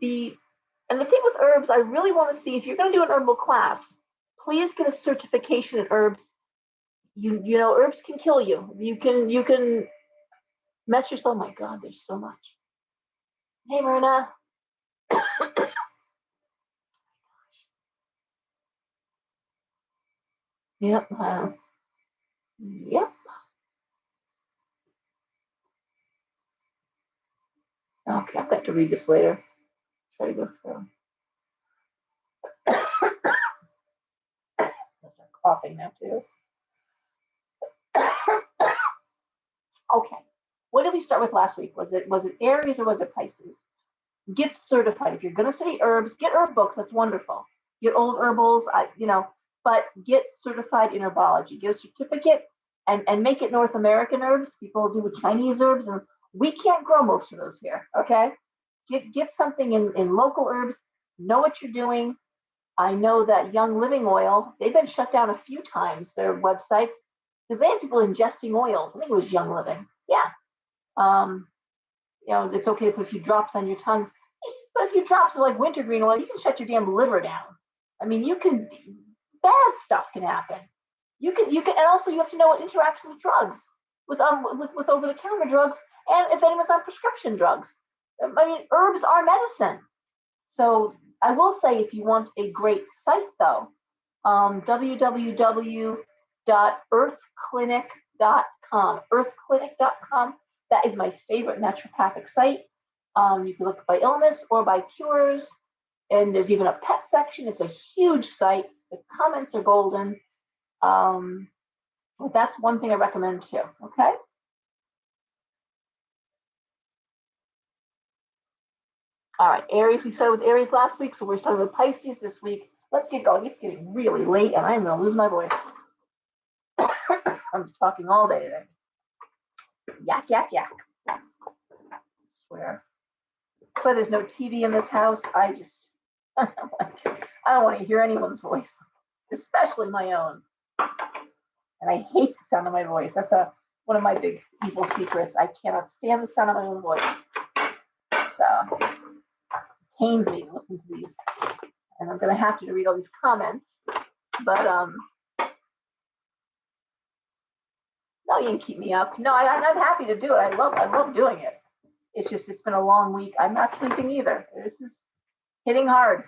And the thing with herbs, I really want to see if you're going to do an herbal class, please get a certification in herbs. You know, herbs can kill you. You can mess yourself. Oh my God, there's so much. Hey, Myrna. Yep. Yep. Okay, I'll have to read this later. Try to go through. I'm coughing now too. Okay. What did we start with last week? Was it Aries or was it Pisces? Get certified. If you're going to study herbs, get herb books. That's wonderful. Get old herbals, but get certified in herbology. Get a certificate and make it North American herbs. People do with Chinese herbs, and we can't grow most of those here. Okay, get something in local herbs. Know what you're doing. I know that Young Living Oil, they've been shut down a few times, their websites, because they had people ingesting oils. I think it was Young Living. Yeah. It's okay to put a few drops on your tongue. But a few drops of like wintergreen oil, you can shut your damn liver down. I mean, bad stuff can happen. You can, and also you have to know what interacts with drugs, with over-the-counter drugs, and if anyone's on prescription drugs. I mean, herbs are medicine. So I will say, if you want a great site, though, www.earthclinic.com. Earthclinic.com. That is my favorite naturopathic site. You can look by illness or by cures, and there's even a pet section. It's a huge site. The comments are golden. But that's one thing I recommend too. Okay. All right, Aries. We started with Aries last week, so we're starting with Pisces this week. Let's get going. It's getting really late, and I'm going to lose my voice. I'm talking all day today. Yak, yak, yak. I swear. That's why there's no TV in this house. I don't want to hear anyone's voice, especially my own. And I hate the sound of my voice. That's one of my big evil secrets. I cannot stand the sound of my own voice. So it pains me to listen to these. And I'm going to have to read all these comments. But no, you can keep me up. No, I'm happy to do it. I love doing it. It's been a long week. I'm not sleeping either. This is hitting hard.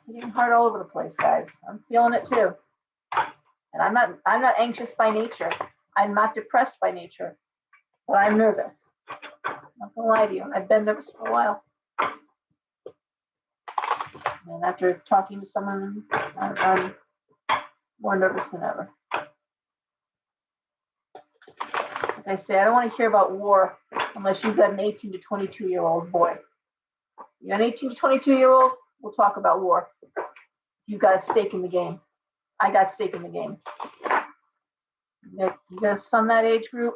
Hitting hard all over the place, guys. I'm feeling it too. And I'm not anxious by nature. I'm not depressed by nature, but I'm nervous. I'm not gonna lie to you. I've been nervous for a while. And after talking to someone, I'm more nervous than ever. Like I say, I don't want to hear about war unless you've got an 18 to 22-year-old boy. You got an 18 to 22-year-old, we'll talk about war. You got a stake in the game. I got stake in the game. You got a son that age group,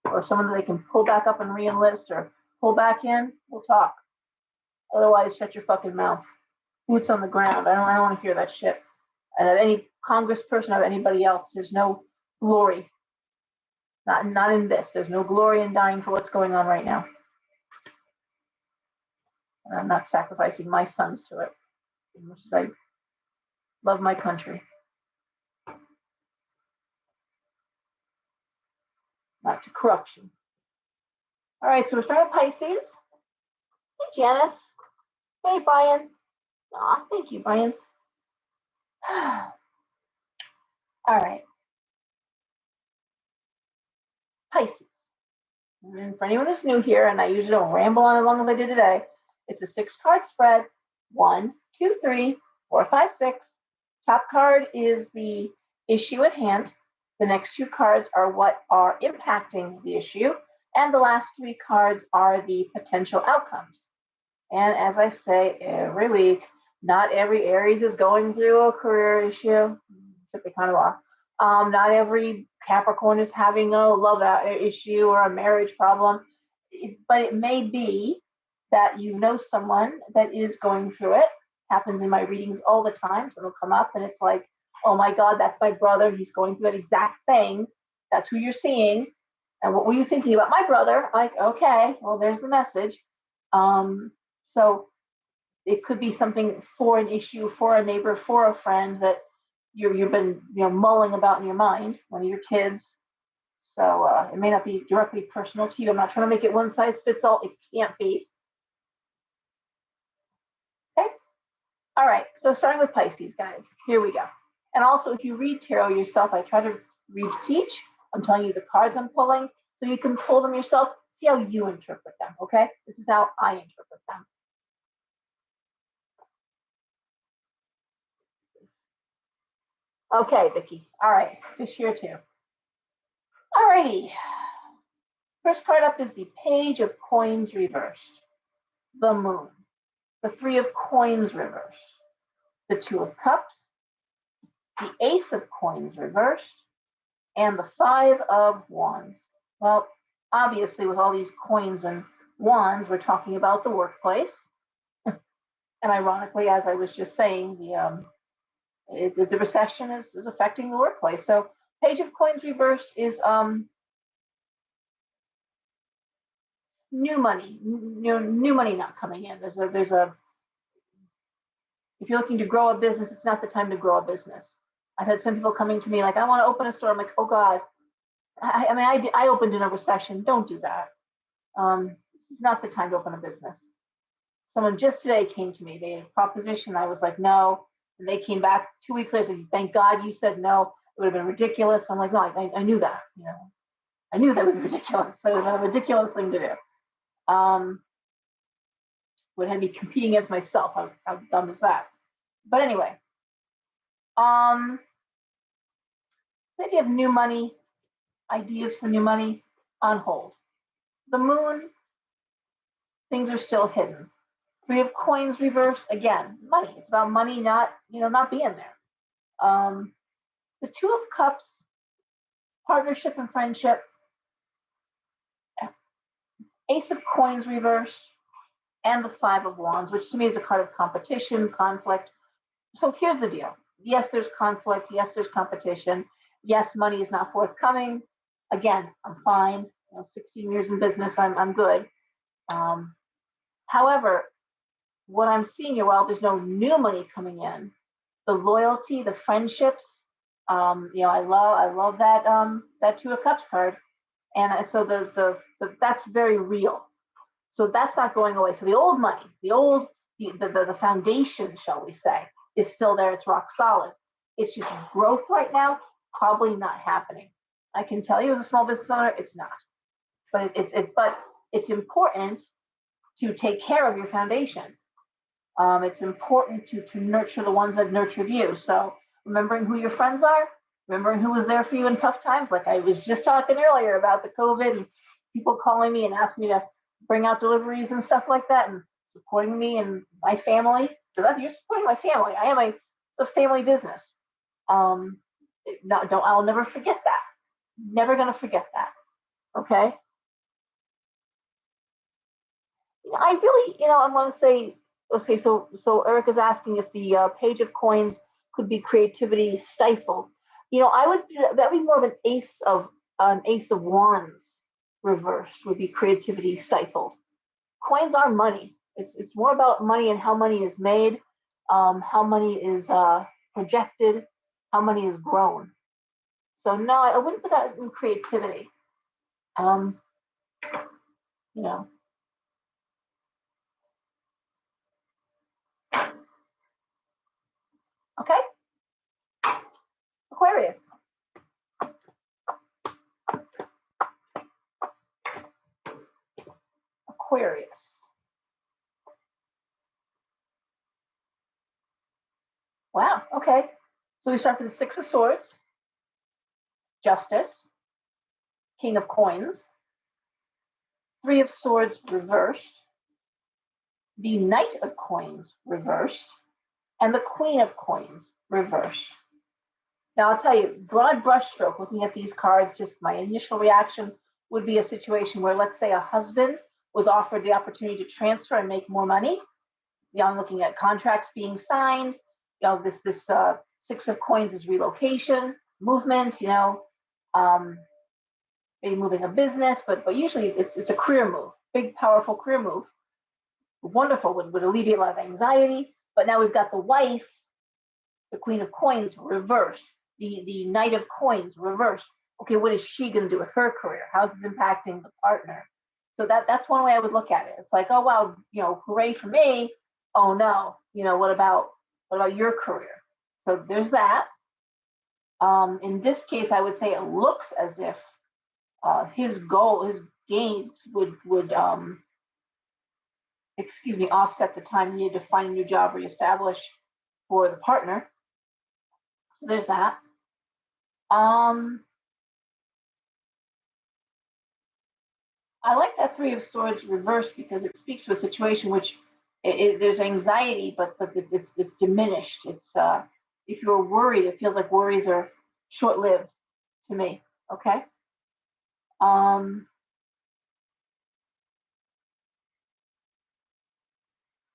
or someone that they can pull back up and re-enlist or pull back in, we'll talk. Otherwise, shut your fucking mouth. Boots on the ground. I don't want to hear that shit. And of any congressperson or anybody else, there's no glory. Not in this. There's no glory in dying for what's going on right now. And I'm not sacrificing my sons to it. I love my country. Not to corruption. All right, so we're starting with Pisces. Hey, Janice. Hey, Brian. Aw, thank you, Brian. All right, Pisces. And for anyone who's new here, and I usually don't ramble on as long as I did today, it's a 6-card spread. 1, 2, 3, 4, 5, 6. Top card is the issue at hand. The next 2 cards are what are impacting the issue. And the last 3 cards are the potential outcomes. And as I say every week, not every Aries is going through a career issue, except they kind of are. Not every Capricorn is having a love issue or a marriage problem, but it may be that you know someone that is going through it. Happens in my readings all the time. So it'll come up and it's like, oh my God, that's my brother. He's going through that exact thing. That's who you're seeing. And what were you thinking about my brother? Like, okay, well, there's the message. So it could be something for an issue, for a neighbor, for a friend that you've been mulling about in your mind, one of your kids. So it may not be directly personal to you. I'm not trying to make it one size fits all. It can't be. Okay. All right. So starting with Pisces, guys. Here we go. And also, if you read tarot yourself, I try to read to teach. I'm telling you the cards I'm pulling, so you can pull them yourself. See how you interpret them. Okay. This is how I interpret them. Okay, Vicki. All right, fish here too. All righty. First card up is the Page of Coins reversed, the Moon, the 3 of Coins reversed, the 2 of Cups, the Ace of Coins reversed, and the 5 of Wands. Well, obviously, with all these coins and wands, we're talking about the workplace. And ironically, as I was just saying, the recession is affecting the workplace. So Page of Coins reversed is new money, new money not coming in. If you're looking to grow a business, it's not the time to grow a business. I've had some people coming to me like, I want to open a store. I'm like, oh God. I opened in a recession. Don't do that. It's not the time to open a business. Someone just today came to me. They had a proposition. I was like, no. And they came back 2 weeks later. Said, thank God you said no. It would have been ridiculous. I'm like, no, I knew that. I knew that would be ridiculous. So it was a ridiculous thing to do. Would have me competing against myself. How dumb is that? But anyway, the idea of new money, ideas for new money, on hold. The Moon, things are still hidden. 3 of Coins reversed, again, money. It's about money not being there. The 2 of Cups, partnership and friendship. Ace of Coins reversed, and the 5 of Wands, which to me is a card of competition, conflict. So here's the deal. Yes, there's conflict. Yes, there's competition. Yes, money is not forthcoming. Again, I'm fine. 16 years in business, I'm good. However, what I'm seeing here, while there's no new money coming in, the loyalty, the friendships, I love that 2 of Cups card, and so the that's very real. So that's not going away. So the old money, the foundation, shall we say, is still there. It's rock solid. It's just growth right now, probably not happening. I can tell you as a small business owner, it's not. But it's important to take care of your foundation. It's important to nurture the ones that nurtured you. So remembering who your friends are, remembering who was there for you in tough times. Like I was just talking earlier about the COVID and people calling me and asking me to bring out deliveries and stuff like that, and supporting me and my family. Because you're supporting my family. It's a family business. I'll never forget that. Never gonna forget that. Okay. I really, I want to say, okay, so Erica's asking if the Page of Coins could be creativity stifled. That'd be more of an Ace of Wands reversed would be creativity stifled. Coins are money. It's more about money and how money is made. how money is projected, how money is grown. So no, I wouldn't put that in creativity. Um, you know, okay, Aquarius. Aquarius. Wow, okay. So we start with the Six of Swords, Justice, King of Coins, Three of Swords reversed, the Knight of Coins reversed, and the Queen of Coins reversed. Now, I'll tell you, broad brushstroke, looking at these cards, just my initial reaction would be a situation where, let's say, a husband was offered the opportunity to transfer and make more money. I'm looking at contracts being signed. This Six of Coins is relocation, movement. Maybe moving a business, but usually it's a career move, big, powerful career move. Wonderful, would alleviate a lot of anxiety. But now we've got the wife, the Queen of Coins reversed, the Knight of Coins reversed. Okay, what is she going to do with her career? How's this impacting the partner? So that's one way I would look at it. It's like, oh wow, hooray for me. Oh no, what about your career? So there's that. In this case, I would say it looks as if his gains would offset the time needed to find a new job, reestablish for the partner. So there's that. I like that Three of Swords reversed because it speaks to a situation which there's anxiety, but it's diminished. It's if you're worried, it feels like worries are short-lived to me. Okay.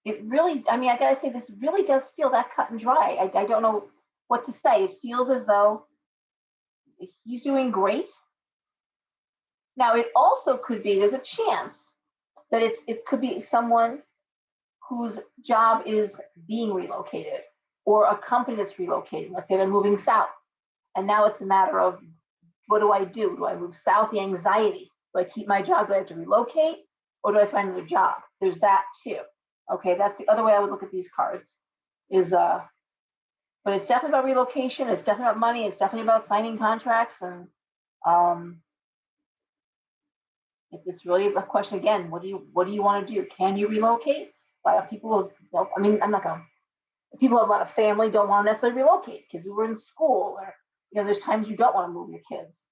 It really, I mean, I gotta say, this really does feel that cut and dry. I don't know what to say. It feels as though he's doing great. Now, it also could be, there's a chance that it could be someone whose job is being relocated or a company that's relocating. Let's say they're moving south. And now it's a matter of, what do I do? Do I move south? The anxiety. Do I keep my job? Do I have to relocate? Or do I find another job? There's that too. Okay, that's the other way I would look at these cards. But it's definitely about relocation. It's definitely about money. It's definitely about signing contracts. And it's really a question again. What do you want to do? Can you relocate? A lot of people, I mean, I'm not going to. People have a lot of family, don't want to necessarily relocate. Kids who are in school, or there's times you don't want to move your kids,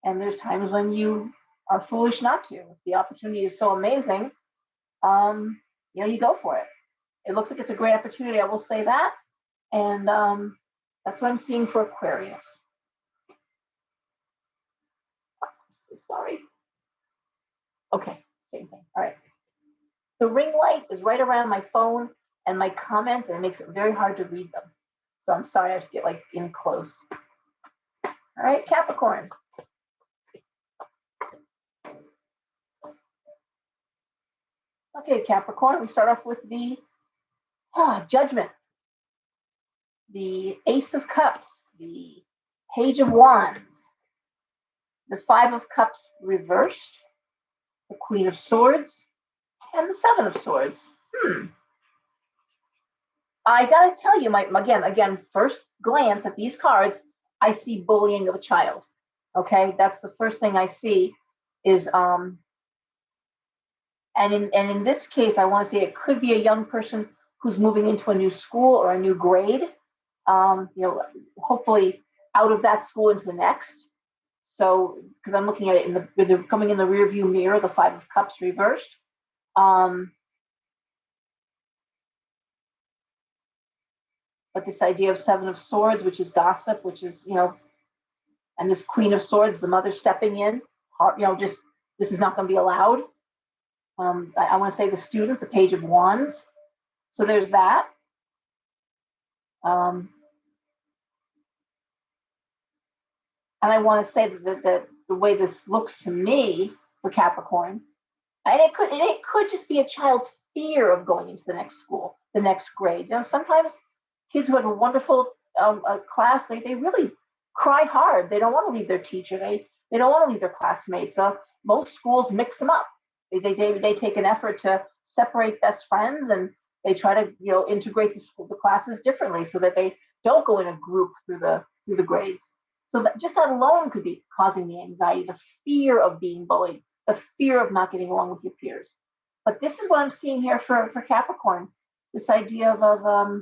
and there's times when you are foolish not to. If the opportunity is so amazing, you go for it. It looks like it's a great opportunity. I will say that, and that's what I'm seeing for Aquarius. I'm so sorry. Okay, same thing. All right. The ring light is right around my phone and my comments, and it makes it very hard to read them. So I'm sorry, I have to get in close. All right, Capricorn. Okay, Capricorn, we start off with the Judgment, the Ace of Cups, the Page of Wands, the Five of Cups reversed, the Queen of Swords, and the Seven of Swords. I gotta tell you, again, first glance at these cards, I see bullying of a child. Okay, that's the first thing I see is and in this case, I want to say it could be a young person who's moving into a new school or a new grade. Hopefully out of that school into the next. So, because I'm looking at it coming in the rear view mirror, the Five of Cups reversed. But this idea of Seven of Swords, which is gossip, which is, and this Queen of Swords, the mother stepping in, just this is not going to be allowed. I want to say the student, the Page of Wands. So there's that. And I want to say that the way this looks to me for Capricorn, and it could just be a child's fear of going into the next school. the next grade. Sometimes kids who have a wonderful class, they really cry hard. They don't want to leave their teacher. They don't want to leave their classmates. Most schools mix them up. They take an effort to separate best friends, and they try to integrate the classes differently so that they don't go in a group through the grades. So just that alone could be causing the anxiety, the fear of being bullied, the fear of not getting along with your peers. But this is what I'm seeing here for Capricorn. This idea of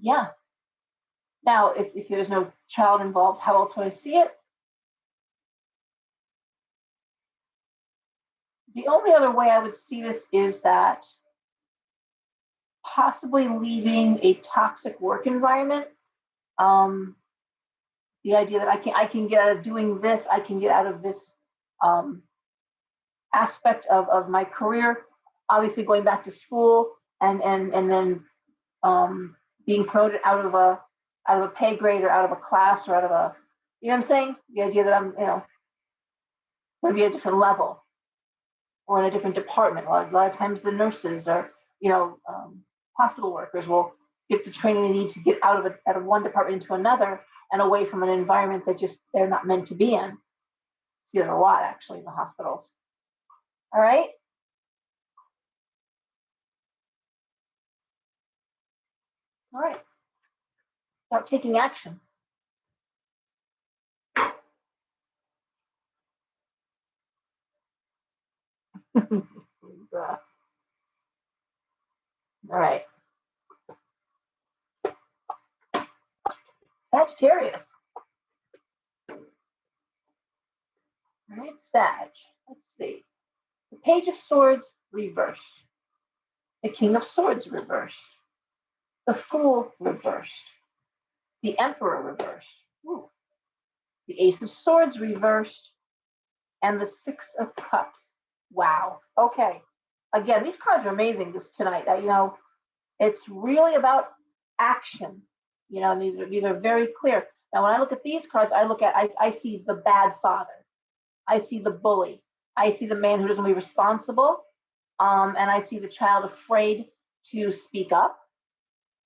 yeah. Now, if there's no child involved, how else would I see it? The only other way I would see this is that possibly leaving a toxic work environment. The idea that I can get out of doing this, I can get out of this aspect of my career. Obviously, going back to school and then being promoted out of a pay grade or out of a class or out of a, you know what I'm saying? The idea that I'm going to be at a different level or in a different department. A lot of times the nurses or hospital workers will get the training they need to get out of one department into another and away from an environment that just they're not meant to be in. See that a lot actually in the hospitals. All right. All right. Start taking action. All right. Sagittarius. All right, Sag. Let's see. The Page of Swords reversed. The King of Swords reversed. The Fool reversed. The Emperor reversed. Ooh. The Ace of Swords reversed. And the Six of Cups. Wow. Okay. Again, these cards are amazing tonight. It's really about action. And these are very clear. Now, when I look at these cards, I see the bad father. I see the bully. I see the man who doesn't want to be responsible. And I see the child afraid to speak up.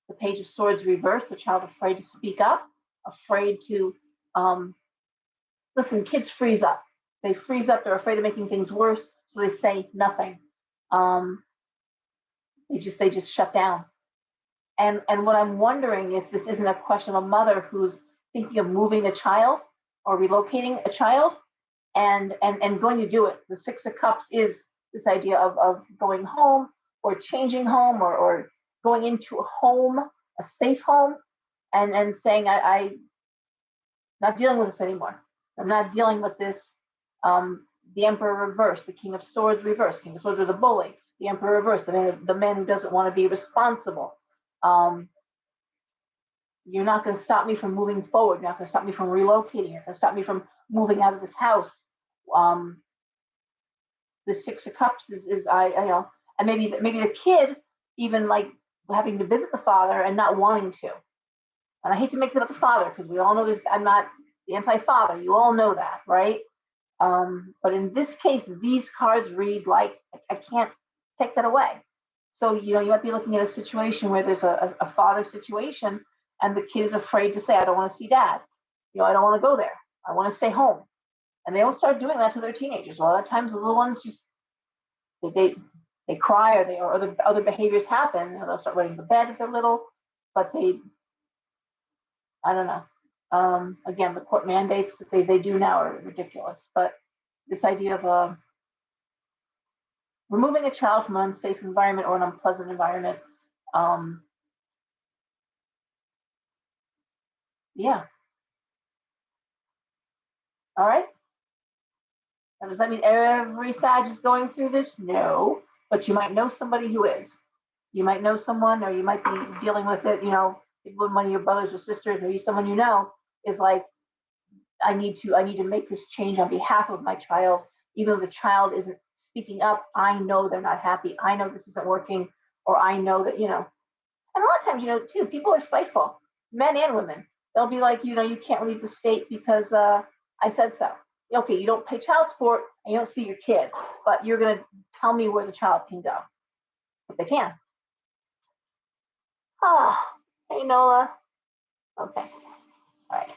The Page of Swords reversed, the child afraid to speak up, afraid to listen. Kids freeze up. They freeze up. They're afraid of making things worse, so they say nothing. They just shut down. And what I'm wondering if this isn't a question of a mother who's thinking of moving a child or relocating a child and going to do it. The Six of Cups is this idea of going home or changing home or going into a home, a safe home, and saying, I'm not dealing with this anymore. I'm not dealing with this. The Emperor reversed, the King of Swords reversed. King of Swords are the bully. The Emperor reversed, the man who doesn't want to be responsible. You're not going to stop me from moving forward. You're not going to stop me from relocating. You're going to stop me from moving out of this house. The Six of Cups is and maybe the kid even like having to visit the father and not wanting to. And I hate to make it about the father because we all know this. I'm not the anti-father. You all know that, right? But in this case, these cards read like I can't take that away. So you might be looking at a situation where there's a father situation, and the kid is afraid to say, "I don't want to see dad. I don't want to go there. I want to stay home." And they don't start doing that to their teenagers. A lot of times, the little ones just they cry or other behaviors happen. They'll start wetting the bed if they're little, but I don't know. Again, the court mandates that they do now are ridiculous. But this idea of removing a child from an unsafe environment or an unpleasant environment, yeah. All right. Now, does that mean every Sag is going through this? No, but you might know somebody who is. You might know someone, or you might be dealing with it. One of your brothers or sisters, maybe someone is like, I need to make this change on behalf of my child, even though the child isn't speaking up. I know they're not happy. I know this isn't working, or I know that. And a lot of times, too, people are spiteful, men and women. They'll be like, you can't leave the state because I said so. Okay, you don't pay child support and you don't see your kid, but you're going to tell me where the child can go. But they can. Ah, hey Nola. Okay. All right.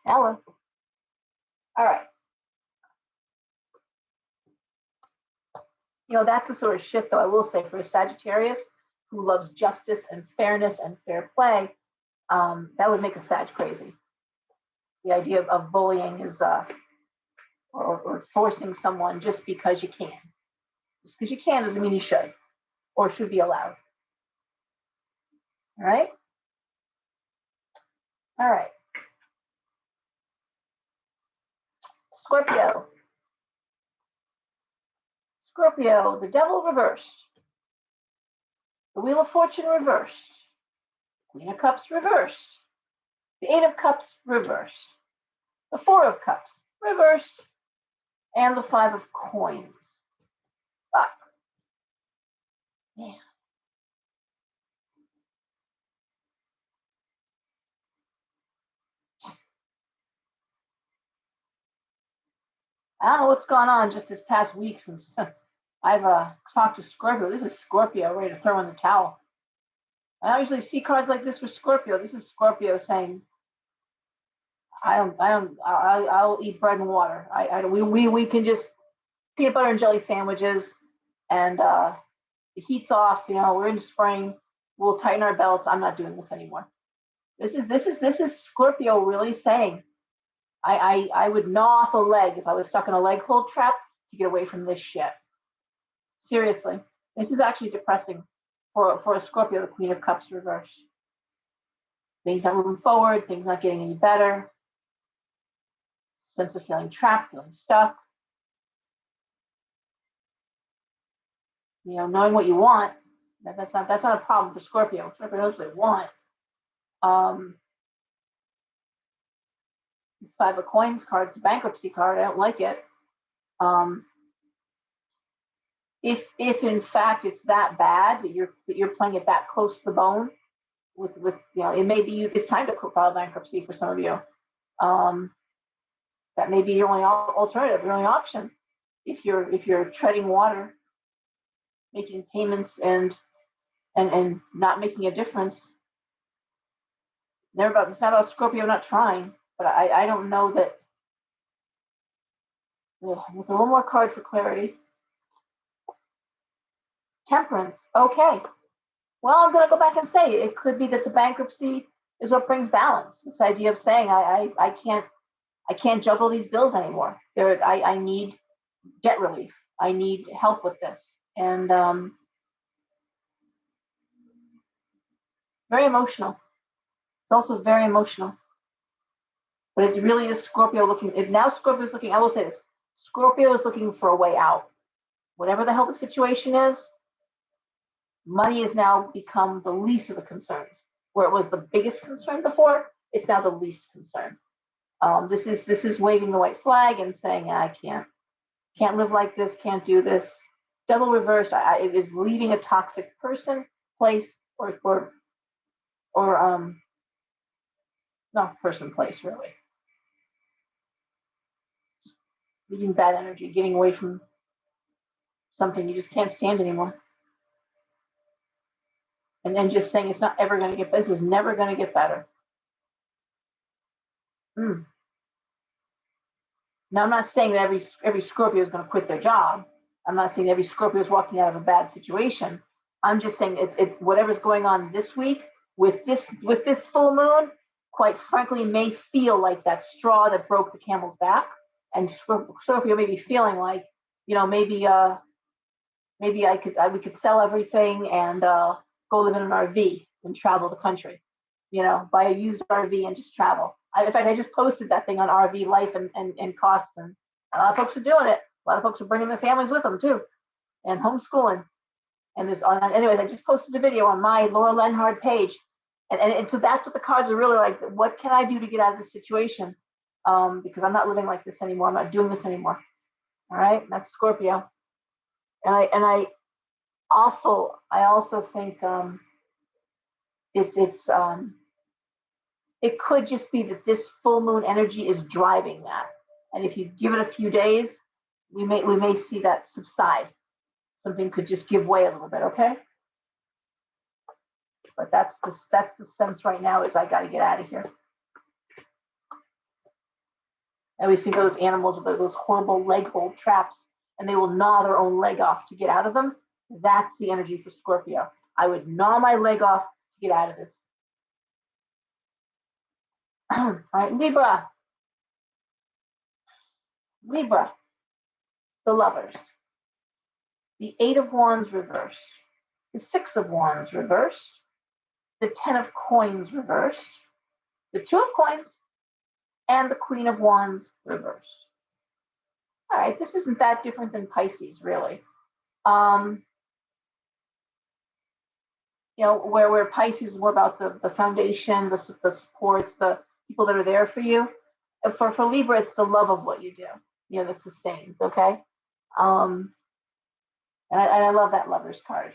Ella. All right. That's the sort of shit, though, I will say, for a Sagittarius who loves justice and fairness and fair play, that would make a Sag crazy. The idea of bullying is, or forcing someone just because you can. Just because you can doesn't mean you should or should be allowed. All right? All right. Scorpio. Scorpio, the devil reversed. The Wheel of Fortune reversed. Queen of Cups reversed. The Eight of Cups reversed. The Four of Cups reversed. And the Five of Coins. Fuck. Man. I don't know what's gone on just this past week since I've talked to Scorpio. This is Scorpio ready to throw in the towel. I don't usually see cards like this for Scorpio. This is Scorpio saying, I'll eat bread and water. We can just peanut butter and jelly sandwiches, and the heat's off. We're in spring. We'll tighten our belts. I'm not doing this anymore. This is Scorpio really saying, I would gnaw off a leg if I was stuck in a leg hold trap to get away from this shit. Seriously, this is actually depressing for a Scorpio, the Queen of Cups reversed. Things not moving forward, things not getting any better. Sense of feeling trapped, feeling stuck. Knowing what you want, that's not a problem for Scorpio. Scorpio knows what they want. This Five of Coins card, it's a bankruptcy card. I don't like it. If in fact it's that bad that you're playing it that close to the bone, with it may be it's time to file bankruptcy for some of you. That may be your only alternative, your only option. If you're treading water, making payments and not making a difference. It's not about Scorpio not trying, but I don't know that. With a little more card for clarity. Temperance. Okay. Well, I'm going to go back and say it could be that the bankruptcy is what brings balance. This idea of saying I can't juggle these bills anymore. I need debt relief. I need help with this, and very emotional. It's also very emotional, but it really is Scorpio looking. If now Scorpio is looking, I will say this: Scorpio is looking for a way out. Whatever the hell the situation is, money has now become the least of the concerns. Where it was the biggest concern before, it's now the least concern. This is waving the white flag and saying, I can't live like this, can't do this. Double reversed, it is leaving a toxic person, place, or not person, place, really. Just leaving bad energy, getting away from something you just can't stand anymore. And then just saying it's not ever going to get better. This is never going to get better. Now, I'm not saying that every Scorpio is going to quit their job. I'm not saying every Scorpio is walking out of a bad situation. I'm just saying it's whatever's going on this week with this full moon, quite frankly, may feel like that straw that broke the camel's back. And Scorpio may be feeling like, maybe we could sell everything and go live in an RV and travel the country. Buy a used RV and just travel. In fact, I just posted that thing on RV life and costs, and a lot of folks are doing it. A lot of folks are bringing their families with them too, and homeschooling. And anyways, I just posted a video on my Laura Lenhard page, and so that's what the cards are really like. What can I do to get out of this situation? Because I'm not living like this anymore. I'm not doing this anymore. All right, that's Scorpio, and I also think it could just be that this full moon energy is driving that. And if you give it a few days, we may see that subside. Something could just give way a little bit, okay? But that's the sense right now is I got to get out of here. And we see those animals with those horrible leg hold traps, and they will gnaw their own leg off to get out of them. That's the energy for Scorpio. I would gnaw my leg off to get out of this. All right, Libra. Libra, the lovers. The 8 of Wands reversed. The 6 of Wands reversed. The 10 of Coins reversed. The 2 of Coins and the Queen of Wands reversed. All right, this isn't that different than Pisces, really. You know, where Pisces is more about the foundation, the supports, the people that are there for you. For Libra, it's the love of what you do, you know, that sustains, okay? And I love that Lovers card.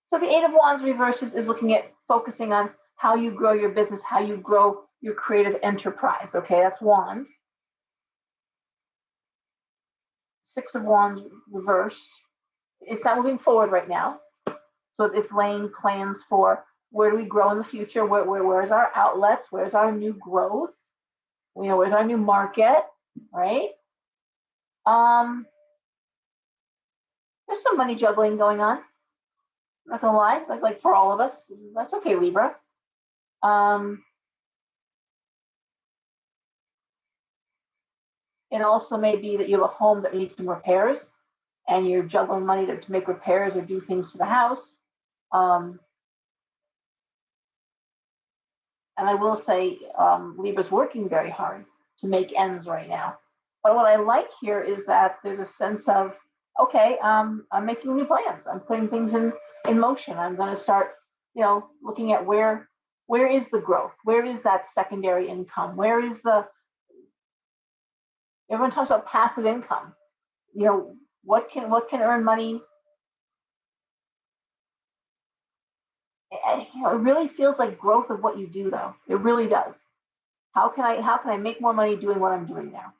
So the 8 of Wands reverses is looking at focusing on how you grow your business, how you grow your creative enterprise, okay? That's Wands. 6 of Wands reversed. It's not moving forward right now. So it's laying plans for where do we grow in the future? Where's our outlets? Where's our new growth? You know, where's our new market, right? There's some money juggling going on. I'm not gonna lie, like for all of us, that's okay, Libra. It also may be that you have a home that needs some repairs, and you're juggling money to make repairs or do things to the house. And I will say, Libra's working very hard to make ends right now. But what I like here is that there's a sense of, okay, I'm making new plans. I'm putting things in motion. I'm going to start, you know, looking at where is the growth? Where is that secondary income? Where is everyone talks about passive income. You know, what can earn money? You know, it really feels like growth of what you do, though. It really does. How can I make more money doing what I'm doing now?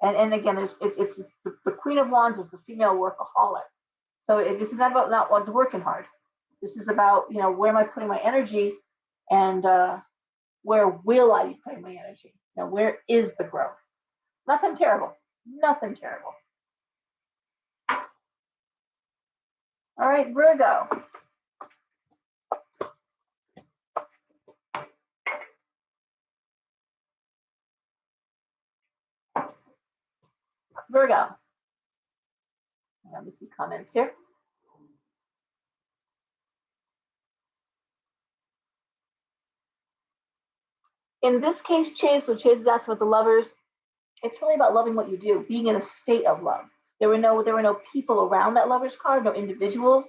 And again, it's the Queen of Wands is the female workaholic. So this is not about not working hard. This is about, you know, where am I putting my energy, and where will I be putting my energy? You know, where is the growth? Nothing terrible. Nothing terrible. All right, Virgo. Virgo. Let me see comments here. In this case, Chase, so Chase is asking about the lovers. It's really about loving what you do, being in a state of love. There were no people around that lovers card, no individuals.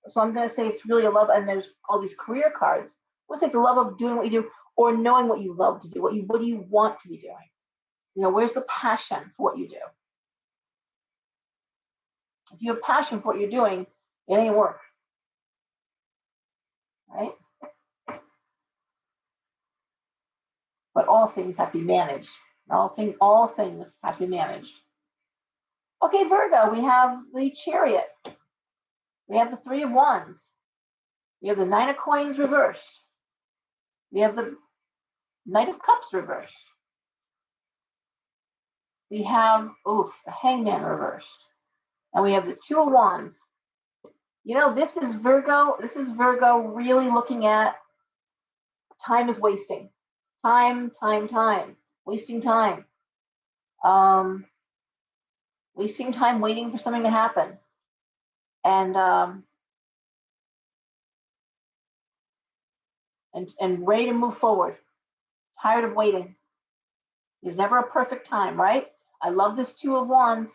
So I'm going to say it's really a love, and there's all these career cards. We'll say it's a love of doing what you do, or knowing what you love to do. What do you want to be doing? You know, where's the passion for what you do? If you have passion for what you're doing, it ain't work, right? But all things have to be managed. All things have to be managed. Okay, Virgo, we have the Chariot. We have the 3 of Wands. We have the 9 of Coins reversed. We have the Knight of Cups reversed. We have, the Hangman reversed. And we have the 2 of Wands. You know, this is Virgo really looking at time is wasting. Time. Wasting time. Wasting time waiting for something to happen. And ready to move forward. Tired of waiting. There's never a perfect time, right? I love this 2 of Wands.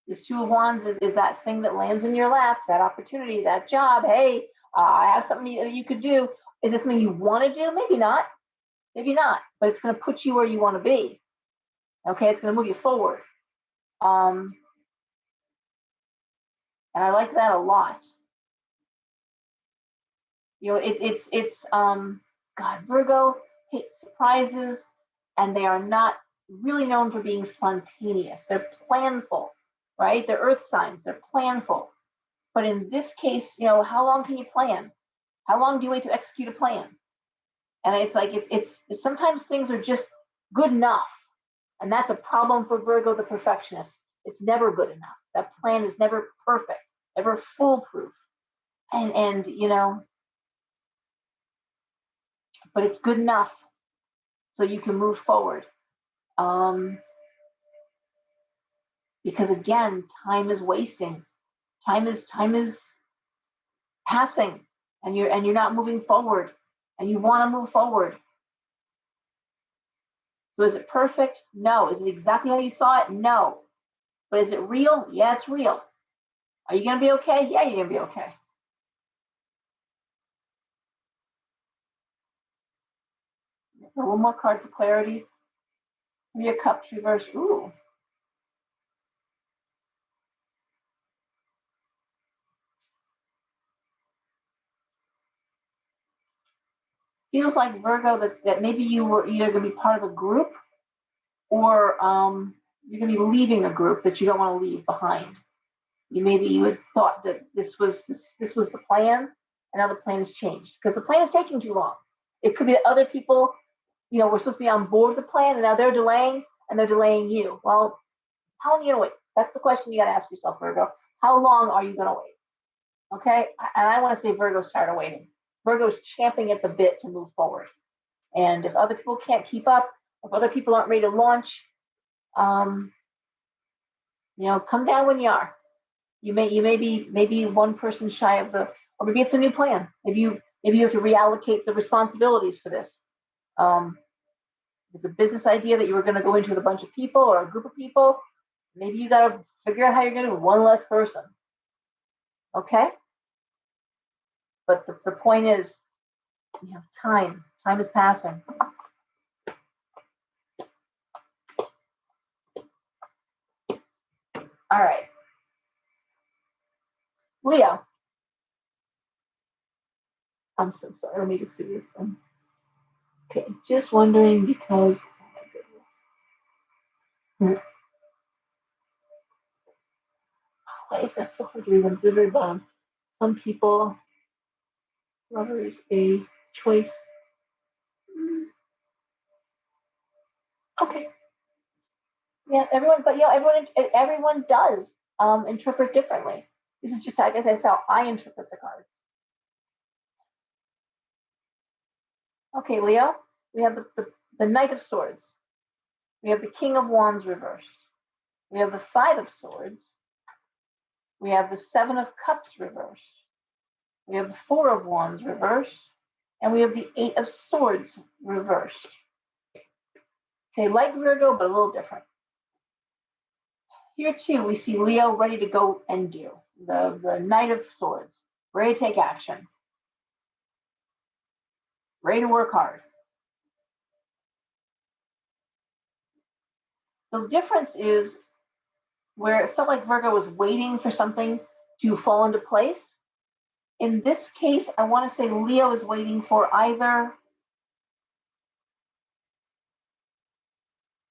This 2 of Wands is that thing that lands in your lap, that opportunity, that job. Hey, I have something you could do. Is this something you want to do? Maybe not. But it's going to put you where you want to be. Okay, it's going to move you forward. And I like that a lot. You know, it's God, Virgo hates surprises, and they are not really known for being spontaneous. They're planful, right? They're earth signs, they're planful. But in this case, you know, how long can you plan? How long do you wait to execute a plan? And it's like it's sometimes things are just good enough, and that's a problem for Virgo, the perfectionist. It's never good enough. That plan is never perfect, never foolproof, and but it's good enough so you can move forward. Because again, time is wasting. Time is passing, and you're not moving forward, and you want to move forward. So is it perfect? No. Is it exactly how you saw it? No. But is it real? Yeah, it's real. Are you going to be okay? Yeah, you're going to be okay. One more card for clarity. Three of Cups reverse. Ooh. Feels like, Virgo, that maybe you were either going to be part of a group, or you're going to be leaving a group that you don't want to leave behind. Maybe you had thought that this was the plan, and now the plan has changed because the plan is taking too long. It could be that other people, were supposed to be on board with the plan, and now they're delaying, and they're delaying you. Well, how long are you gonna wait? That's the question you got to ask yourself, Virgo. How long are you gonna wait? Okay, and I want to say Virgo's tired of waiting. Virgo's champing at the bit to move forward, and if other people can't keep up, if other people aren't ready to launch, come down when you are. You may be maybe one person shy of or maybe it's a new plan. Maybe you have to reallocate the responsibilities for this. It's a business idea that you were going to go into with a bunch of people or a group of people. Maybe you got to figure out how you're going to do one less person. Okay? But the point is, time is passing. All right. Leo. I'm so sorry. Let me just see this one. Okay, just wondering because, oh my goodness. Why is that so hard to read on the very bottom? Some people, lovers, a choice. Okay. Yeah, everyone does interpret differently. This is just, I guess, that's how I interpret the cards. Okay, Leo, we have the Knight of Swords. We have the King of Wands reversed. We have the Five of Swords. We have the Seven of Cups reversed. We have the Four of Wands reversed. And we have the Eight of Swords reversed. Okay, like Virgo, but a little different. Here too, we see Leo ready to go and do. The Knight of Swords, ready to take action. Ready to work hard. The difference is where it felt like Virgo was waiting for something to fall into place. In this case, I want to say Leo is waiting for either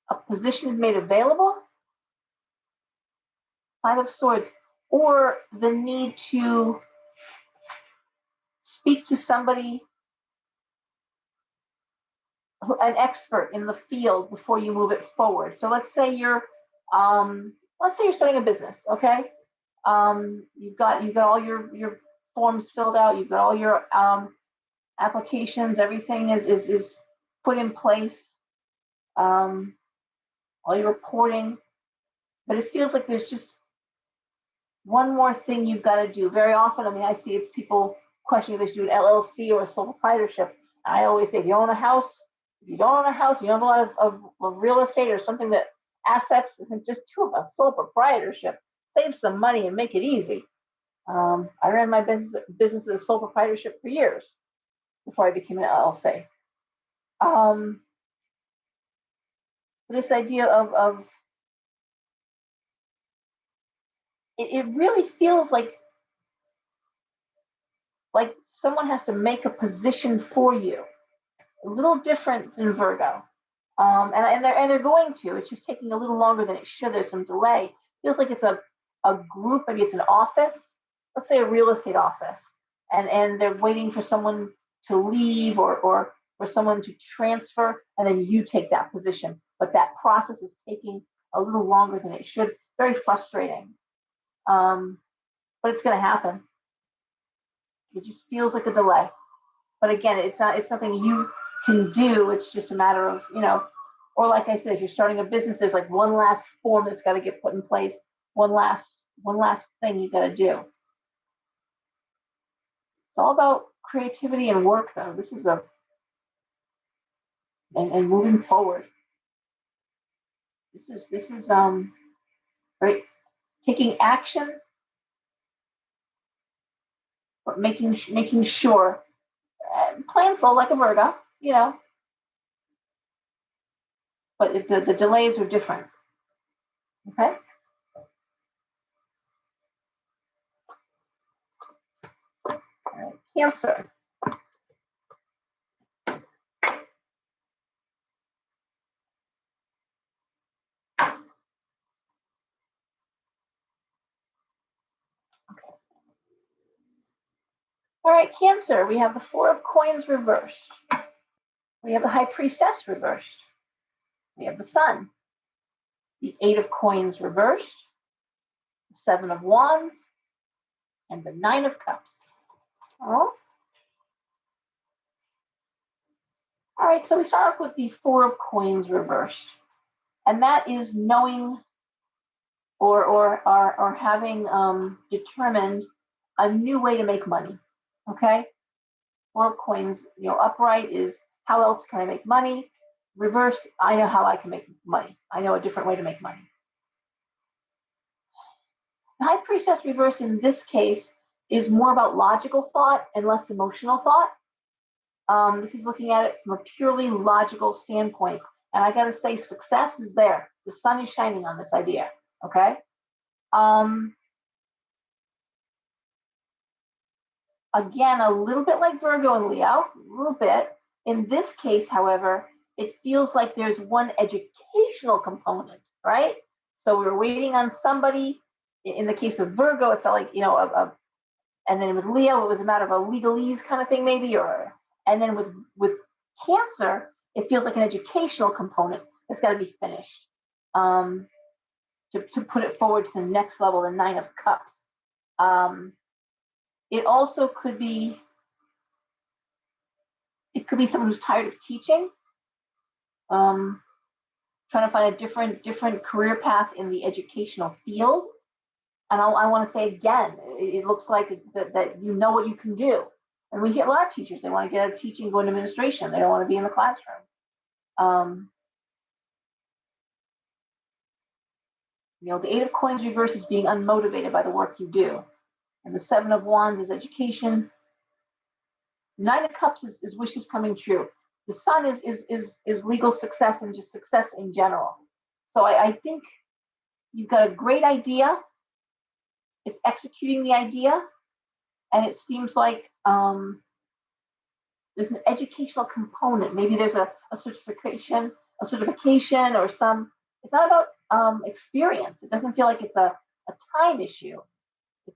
a position made available, Five of Swords, or the need to speak to somebody, an expert in the field, before you move it forward. So let's say you're starting a business, okay? You've got all your forms filled out, you've got all your applications, everything is put in place, all your reporting, but it feels like there's just one more thing you've got to do. Very often, I see it's people questioning if they should do an LLC or a sole proprietorship. I always say, if you don't own a house, you don't have a lot of real estate or something that assets, isn't just two of us, sole proprietorship, save some money and make it easy. I ran my business as a sole proprietorship for years before I became an LLC. This idea of it really feels like someone has to make a position for you, a little different than Virgo, and they're going to. It's just taking a little longer than it should. There's some delay. It feels like it's a group, maybe it's an office. Let's say a real estate office. and they're waiting for someone to leave or for someone to transfer, and then you take that position. But that process is taking a little longer than it should. Very frustrating. But it's going to happen. It just feels like a delay. But again, it's something you can do. It's just a matter of, or like I said, if you're starting a business, there's like one last form that's got to get put in place. One last thing you got to do. It's all about creativity and work, though. This is and moving forward. This is right, taking action, but making sure, planful like a Virgo, but the delays are different. Okay. All right. Cancer. All right, Cancer, we have the Four of Coins reversed. We have the High Priestess reversed. We have the Sun, the Eight of Coins reversed, the Seven of Wands, and the Nine of Cups. Oh. All right, so we start off with the Four of Coins reversed, and that is knowing or having determined a new way to make money. Okay, Four of Coins, upright is how else can I make money? Reversed, I know how I can make money. I know a different way to make money. The High Priestess reversed in this case is more about logical thought and less emotional thought. This is looking at it from a purely logical standpoint. And I got to say, success is there. The sun is shining on this idea. Okay. Again, a little bit like Virgo and Leo, a little bit. In this case, however, it feels like there's one educational component, right? So we're waiting on somebody. In the case of Virgo, it felt like, and then with Leo, it was a matter of a legalese kind of thing, maybe, and then with Cancer, it feels like an educational component that's got to be finished to put it forward to the next level, the Nine of Cups. It also could be someone who's tired of teaching, trying to find a different career path in the educational field. And I want to say again, it looks like that you know what you can do. And we hear a lot of teachers, they want to get out of teaching, go into administration. They don't want to be in the classroom. The Eight of Coins reverse is being unmotivated by the work you do. And the Seven of Wands is education. Nine of Cups is wishes coming true. The Sun is legal success and just success in general. So I think you've got a great idea. It's executing the idea. And it seems like there's an educational component. Maybe there's a certification or some. It's not about experience. It doesn't feel like it's a time issue.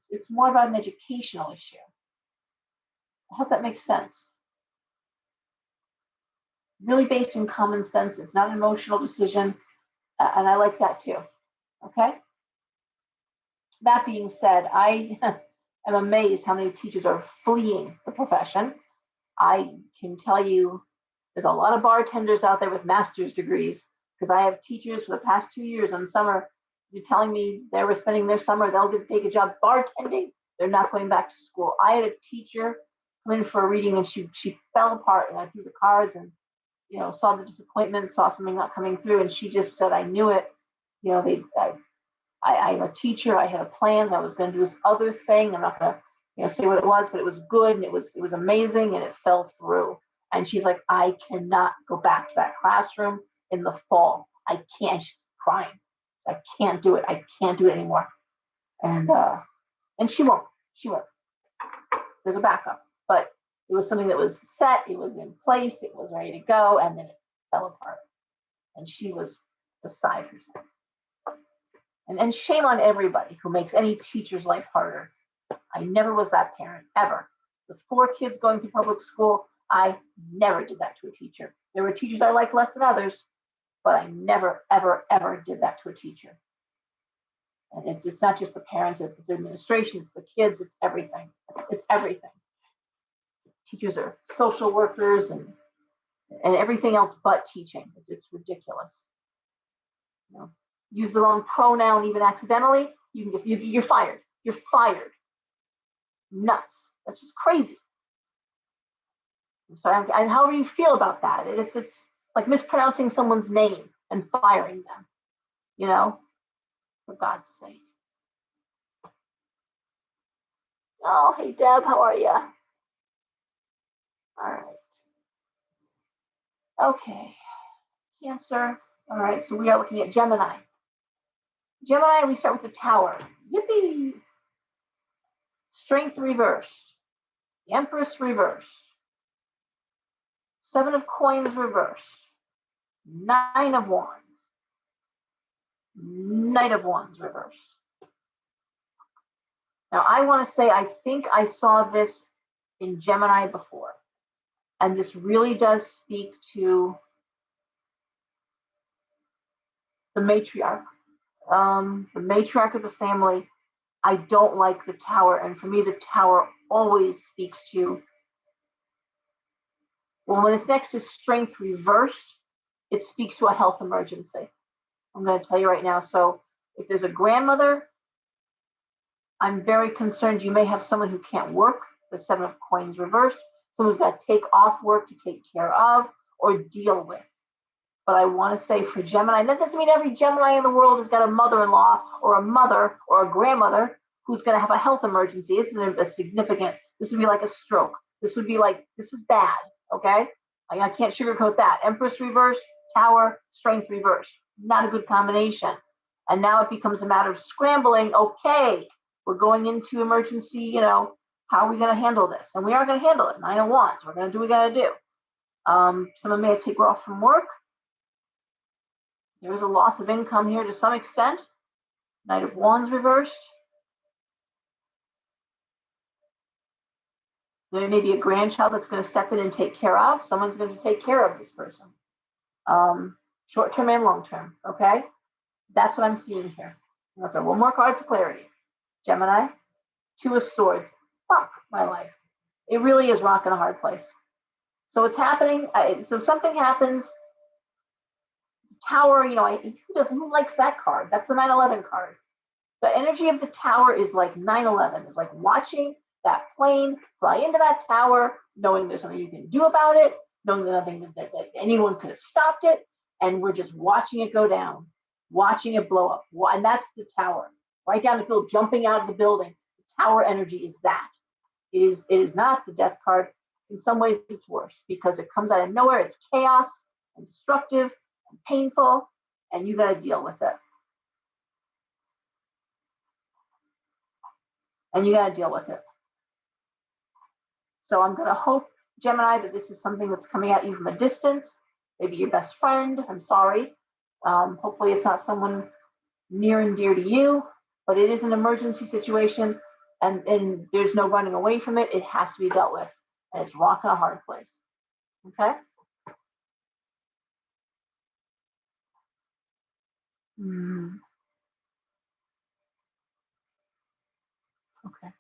It's more about an educational issue. I hope that makes sense. Really based in common sense. It's not an emotional decision, and I like that too. Okay. That being said, I am amazed how many teachers are fleeing the profession. I can tell you there's a lot of bartenders out there with master's degrees, because I have teachers for the past 2 years on summer. You're telling me they were spending their summer, they'll take a job bartending. They're not going back to school. I had a teacher come in for a reading and she fell apart, and I threw the cards and saw the disappointment, saw something not coming through, and she just said, I knew it. I'm a teacher. I had plans. I was going to do this other thing. I'm not going to say what it was, but it was good and it was amazing, and it fell through. And she's like, I cannot go back to that classroom in the fall. I can't. She's crying. I can't do it. I can't do it anymore. And she won't. She won't. There's a backup, but it was something that was set. It was in place. It was ready to go, and then it fell apart. And she was beside herself. And shame on everybody who makes any teacher's life harder. I never was that parent, ever. with 4 kids going through public school, I never did that to a teacher. There were teachers I liked less than others, but I never, ever, ever did that to a teacher. And it's not just the parents, it's the administration, it's the kids, it's everything. It's everything. Teachers are social workers and everything else but teaching. It's ridiculous. You know, use the wrong pronoun even accidentally, you're fired. You're fired. Nuts. That's just crazy. So, and how do you feel about that? It's like mispronouncing someone's name and firing them. You know, for God's sake. Oh, hey Deb, how are you? All right. Okay. Cancer. All right. So we are looking at Gemini. Gemini, we start with the Tower. Yippee! Strength reversed. The Empress reversed. 7 of Coins reversed. 9 of Wands. Knight of Wands reversed. Now, I want to say, I think I saw this in Gemini before. And this really does speak to the matriarch. The matriarch of the family. I don't like the Tower. And for me, the Tower always speaks to, well, when it's next to Strength reversed, it speaks to a health emergency. I'm going to tell you right now. So if there's a grandmother, I'm very concerned you may have someone who can't work, the 7 of Coins reversed, someone's got to take off work to take care of or deal with. But I want to say for Gemini, that doesn't mean every Gemini in the world has got a mother-in-law or a mother or a grandmother who's going to have a health emergency. This isn't a significant, this would be like a stroke. This would be like, this is bad, okay? I can't sugarcoat that. Empress reversed, Tower, Strength reversed. Not a good combination. And now it becomes a matter of scrambling. Okay, we're going into emergency, you know, how are we going to handle this? And we are going to handle it. 9 of Wands. We're going to do what we got to do. Someone may have to take off from work. There's a loss of income here to some extent. Knight of Wands reversed. There may be a grandchild that's going to step in and take care of. Someone's going to take care of this person. Short-term and long-term, okay? That's what I'm seeing here. I'll throw one more card for clarity. Gemini, 2 of Swords. Fuck my life. It really is rocking a hard place. So it's happening. So something happens. Tower, you know, who likes that card? That's the 9/11 card. The energy of the Tower is like 9/11. It's like watching that plane fly into that tower, knowing there's nothing you can do about it, knowing that nothing that anyone could have stopped it, and we're just watching it go down, watching it blow up. And that's the Tower. Right down the field, jumping out of the building. The Tower energy is that. It is not the Death card. In some ways, it's worse because it comes out of nowhere. It's chaos and destructive and painful, and you got to deal with it. And you got to deal with it. So I'm going to hope, Gemini, that this is something that's coming at you from a distance. Maybe your best friend. I'm sorry. Hopefully, it's not someone near and dear to you, but it is an emergency situation, and there's no running away from it. It has to be dealt with, and it's rocking a hard place. Okay? Okay.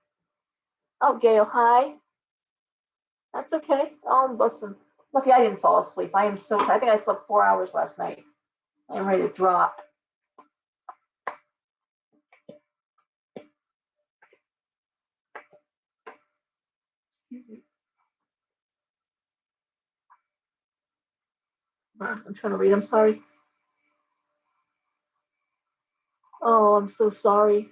Oh, Gail, hi. That's okay. Oh, listen. Lucky I didn't fall asleep. I am so tired. I think I slept 4 hours last night. I am ready to drop. I'm trying to read. I'm sorry. Oh, I'm so sorry.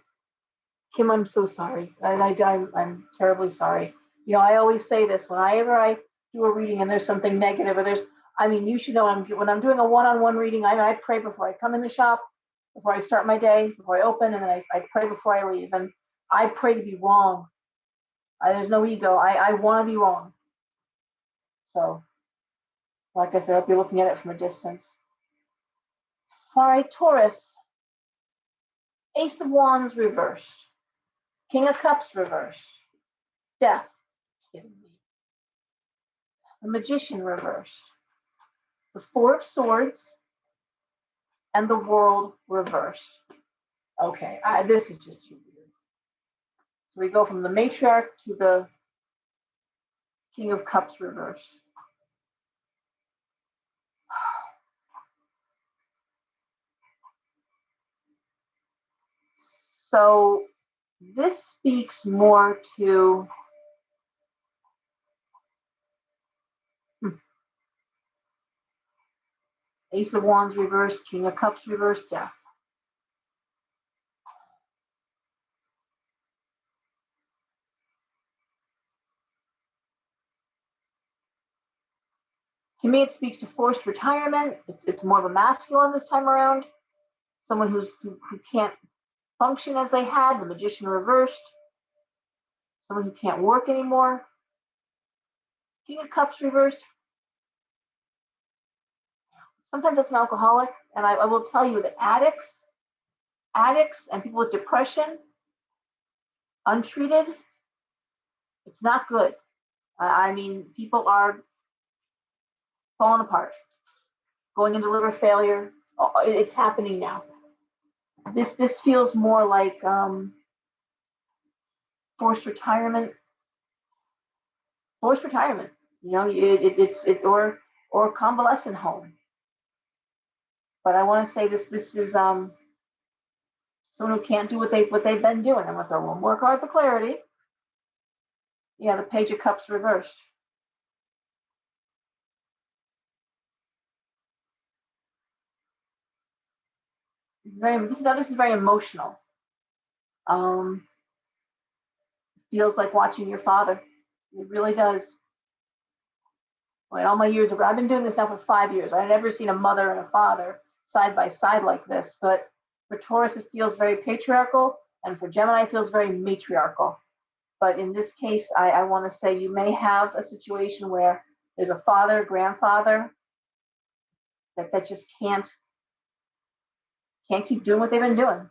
Kim, I'm so sorry. I'm terribly sorry. You know, I always say this whenever I do a reading and there's something negative or you should know when I'm doing a one-on-one reading, I pray before I come in the shop, before I start my day, before I open, and then I pray before I leave. And I pray to be wrong. There's no ego. I want to be wrong. So, like I said, I hope you're looking at it from a distance. All right, Taurus. Ace of Wands reversed. King of Cups reversed. Death. Kidding. the Magician reversed, the Four of Swords, and the World reversed. Okay, this is just too weird. So we go from the Matriarch to the King of Cups reversed. So this speaks more to Ace of Wands reversed, King of Cups reversed, death. To me, it speaks to forced retirement. It's more of a masculine this time around. Someone who can't function as they had, the Magician reversed. Someone who can't work anymore. King of Cups reversed. Sometimes it's an alcoholic, and I will tell you that addicts and people with depression, untreated, it's not good. I mean, people are falling apart, going into liver failure. It's happening now. This feels more like forced retirement. Forced retirement. You know, or convalescent home. But I want to say this is someone who can't do what they've been doing. I'm gonna throw one more card for clarity. Yeah, the Page of Cups reversed. This is very emotional. Feels like watching your father. It really does. Well, in all my years I've been doing this now for 5 years. I've never seen a mother and a father side by side like this. But for Taurus, it feels very patriarchal, and for Gemini, it feels very matriarchal. But in this case, I want to say you may have a situation where there's a father, grandfather that just can't keep doing what they've been doing.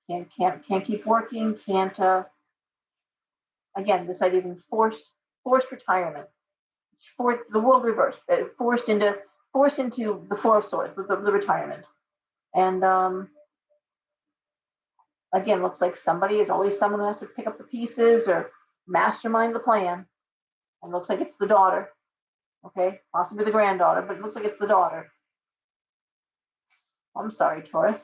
Can't keep working. Can't again, this idea of forced retirement, for the world reversed, forced into the Four of Swords, the retirement, and again, looks like somebody is always someone who has to pick up the pieces or mastermind the plan, and looks like it's the daughter, okay, possibly the granddaughter, but it looks like it's the daughter. I'm sorry, Taurus.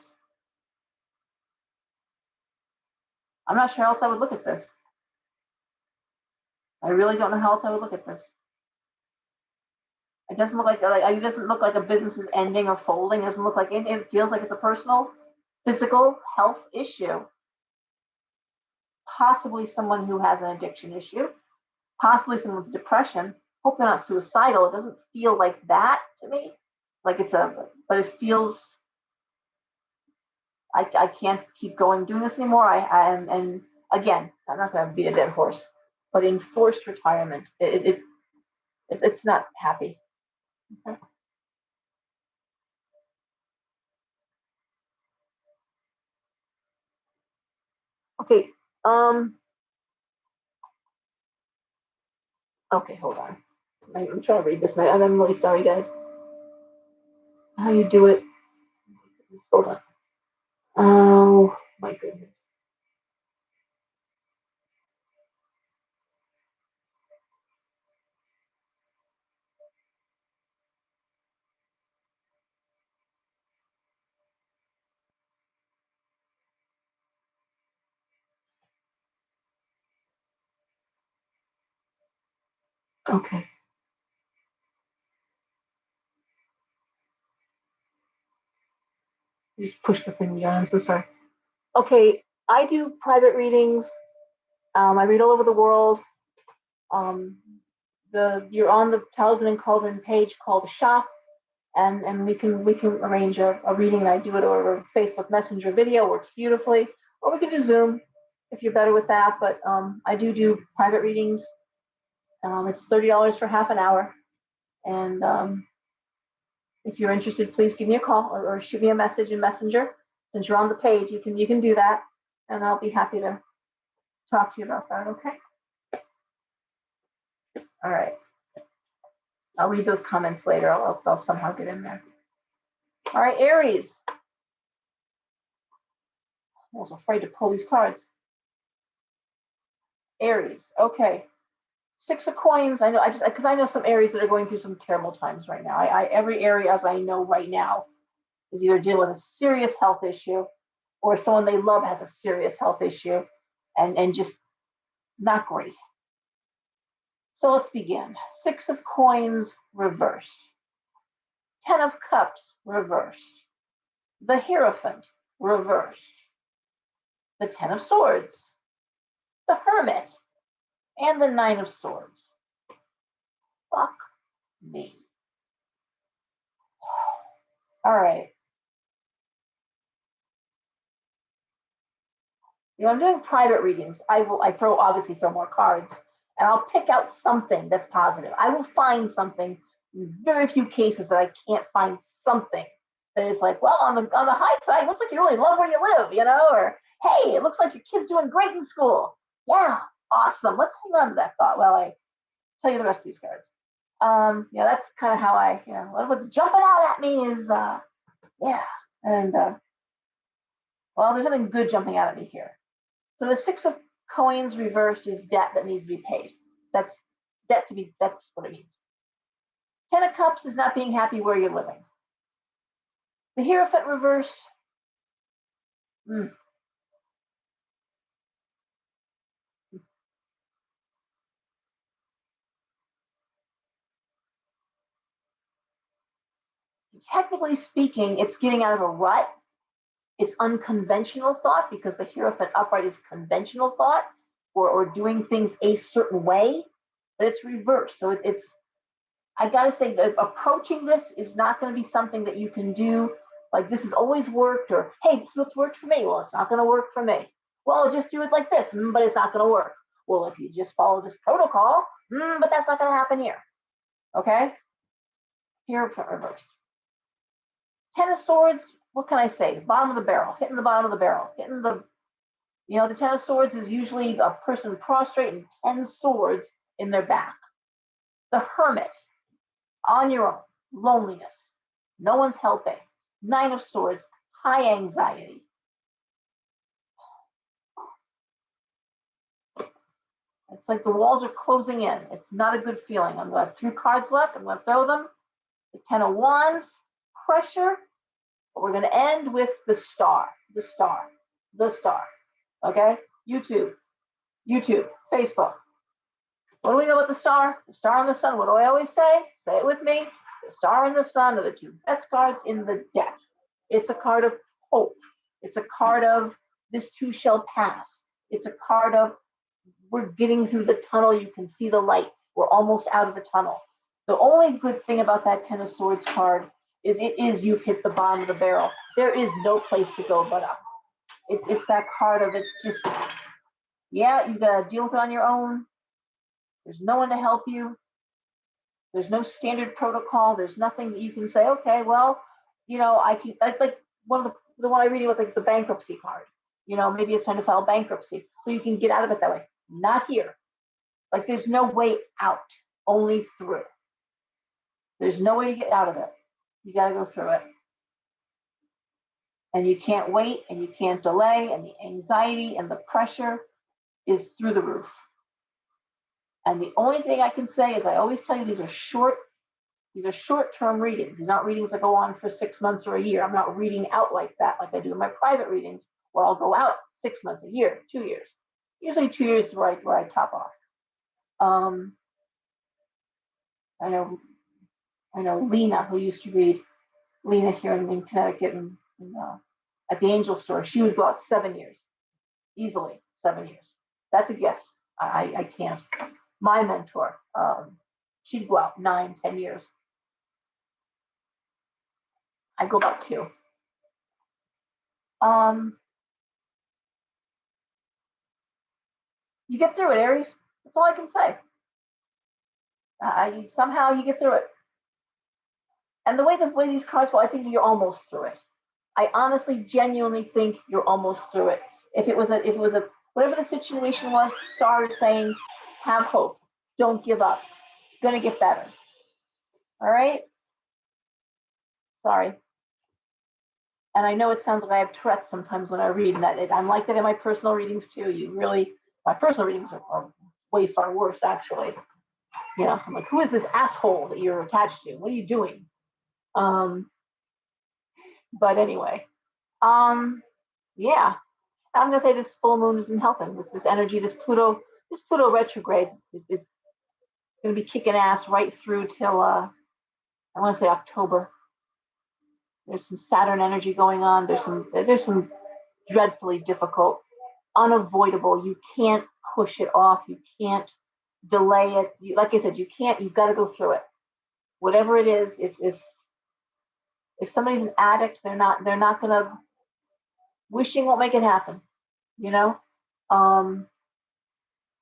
I'm not sure how else I would look at this. I really don't know how else I would look at this. It doesn't look like a business is ending or folding. It doesn't look like it feels like it's a personal, physical health issue. Possibly someone who has an addiction issue. Possibly someone with depression. Hope they're not suicidal. It doesn't feel like that to me. Like but it feels. I can't keep doing this anymore. And again, I'm not going to beat a dead horse, but in forced retirement, it's not happy. Okay. Okay. Okay, hold on. I'm trying to read this. I'm really sorry, guys. How you do it? Hold on. Oh my goodness. Okay. Just push the thing down. I'm so sorry. Okay, I do private readings. I read all over the world. You're on the Talisman and Cauldron page called Shop, and we can arrange a reading. I do it over Facebook Messenger video, works beautifully, or we can do Zoom if you're better with that. But I do private readings. It's $30 for half an hour, and if you're interested, please give me a call or shoot me a message in Messenger. Since you're on the page, you can do that, and I'll be happy to talk to you about that. Okay. All right. I'll read those comments later. I'll somehow get in there. All right, Aries. I was afraid to pull these cards. Aries. Okay. Six of Coins. I know. Because I know some Aries that are going through some terrible times right now. Every Aries, as I know right now, is either dealing with a serious health issue, or someone they love has a serious health issue, and just not great. So let's begin. Six of Coins reversed. 10 of Cups reversed. The Hierophant reversed. The 10 of Swords. The Hermit. And the 9 of Swords. Fuck me. All right. I'm doing private readings. I obviously throw more cards, and I'll pick out something that's positive. I will find something. In very few cases that I can't find something that is like, well, on the high side, it looks like you really love where you live, or hey, it looks like your kid's doing great in school. Yeah, awesome. Let's hang on to that thought while I tell you the rest of these cards. That's kind of how what's jumping out at me is and well, there's nothing good jumping out at me here. So the Six of Coins reversed is debt that needs to be paid. That's that's what it means. 10 of Cups is not being happy where you're living. The Hierophant reversed. Technically speaking, it's getting out of a rut. It's unconventional thought because the Hierophant upright is conventional thought or doing things a certain way, but it's reversed. So it's I gotta say that approaching this is not going to be something that you can do like this has always worked, or hey, this is what's worked for me. Well, it's not going to work for me. Well, just do it like this, but it's not going to work. Well, if you just follow this protocol, but that's not going to happen here. Okay? Hierophant reversed. 10 of Swords, what can I say? Bottom of the barrel, hitting the bottom of the barrel, hitting the, the 10 of Swords is usually a person prostrate and 10 swords in their back. The Hermit, on your own, loneliness, no one's helping. 9 of Swords, high anxiety. It's like the walls are closing in. It's not a good feeling. I'm going to have 3 cards left. I'm going to throw them. The 10 of Wands, pressure. But we're going to end with the star, the star, the star. Okay? YouTube, Facebook. What do we know about the star? The star and the sun. What do I always say? Say it with me. The star and the sun are the 2 best cards in the deck. It's a card of hope. It's a card of this too shall pass. It's a card of we're getting through the tunnel. You can see the light. We're almost out of the tunnel. The only good thing about that 10 of Swords card is you've hit the bottom of the barrel. There is no place to go but up. It's that card of it's just, you gotta deal with it on your own. There's no one to help you. There's no standard protocol. There's nothing that you can say, okay, well, I can, that's like one of the one I read about, like the bankruptcy card. Maybe it's time to file bankruptcy. So you can get out of it that way. Not here. Like there's no way out, only through. There's no way to get out of it. You got to go through it. And you can't wait and you can't delay, and the anxiety and the pressure is through the roof. And the only thing I can say is I always tell you these are short-term readings. These aren't readings that go on for 6 months or a year. I'm not reading out like that, like I do in my private readings, where I'll go out 6 months, a year, 2 years. Usually 2 years is where I top off. I know Lena, who used to read, Lena here in Connecticut and at the Angel Store, she would go out 7 years, easily 7 years. That's a gift. I can't. My mentor, she'd go out 9, 10 years. I go about 2. You get through it, Aries. That's all I can say. Somehow you get through it. And the way these cards fall, I think you're almost through it. I honestly, genuinely think you're almost through it. If it was a whatever the situation was, Star is saying, have hope, don't give up. going to get better. All right? Sorry. And I know it sounds like I have Tourette's sometimes when I read, and I'm like that in my personal readings too. My personal readings are way far worse, actually. You know, I'm like, who is this asshole that you're attached to? What are you doing? But anyway, yeah. I'm gonna say this full moon isn't helping. This energy, this Pluto retrograde is gonna be kicking ass right through till I want to say October. There's some Saturn energy going on. There's some dreadfully difficult, unavoidable. You can't push it off. You can't delay it. Like I said, you can't. You've got to go through it. Whatever it is, if somebody's an addict, they're not gonna. Wishing won't make it happen. You know,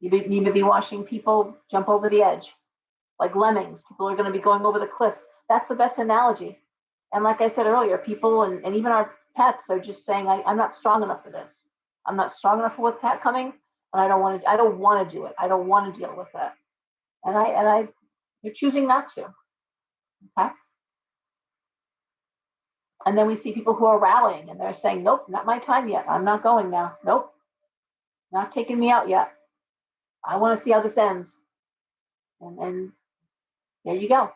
you need to be watching people jump over the edge like lemmings. People are going to be going over the cliff. That's the best analogy. And like I said earlier, people and even our pets are just saying, I'm not strong enough for this. I'm not strong enough for what's coming, and I don't want to do it. I don't want to deal with it. And you're choosing not to. Okay. And then we see people who are rallying and they're saying, nope, not my time yet. I'm not going now. Nope, not taking me out yet. I want to see how this ends. And there you go.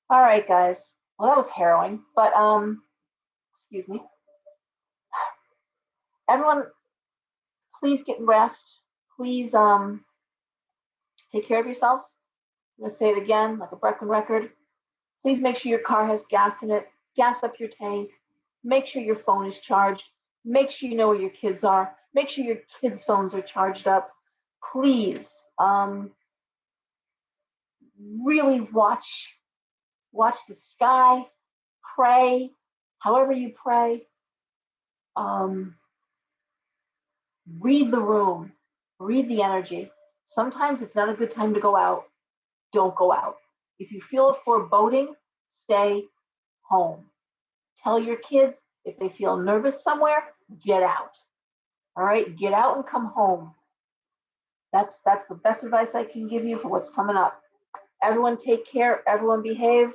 All right, guys. Well, that was harrowing, but excuse me. Everyone, please get rest. Please take care of yourselves. I'm gonna say it again, like a broken record. Please make sure your car has gas in it. Gas up your tank. Make sure your phone is charged. Make sure you know where your kids are. Make sure your kids' phones are charged up. Please, really watch the sky. Pray, however you pray. Read the room. Read the energy. Sometimes it's not a good time to go out. Don't go out. If you feel a foreboding, stay home. Tell your kids if they feel nervous somewhere, get out. All right, get out and come home. That's the best advice I can give you for what's coming up. Everyone take care. Everyone behave.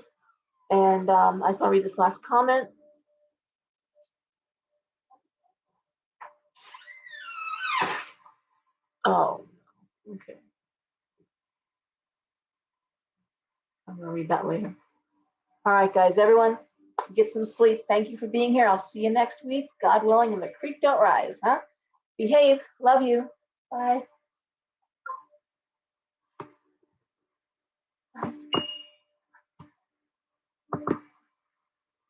And I just want to read this last comment. Oh, okay. I'm going to read that later. All right, guys, everyone, get some sleep. Thank you for being here. I'll see you next week, God willing, and the creek don't rise, huh? Behave. Love you. Bye.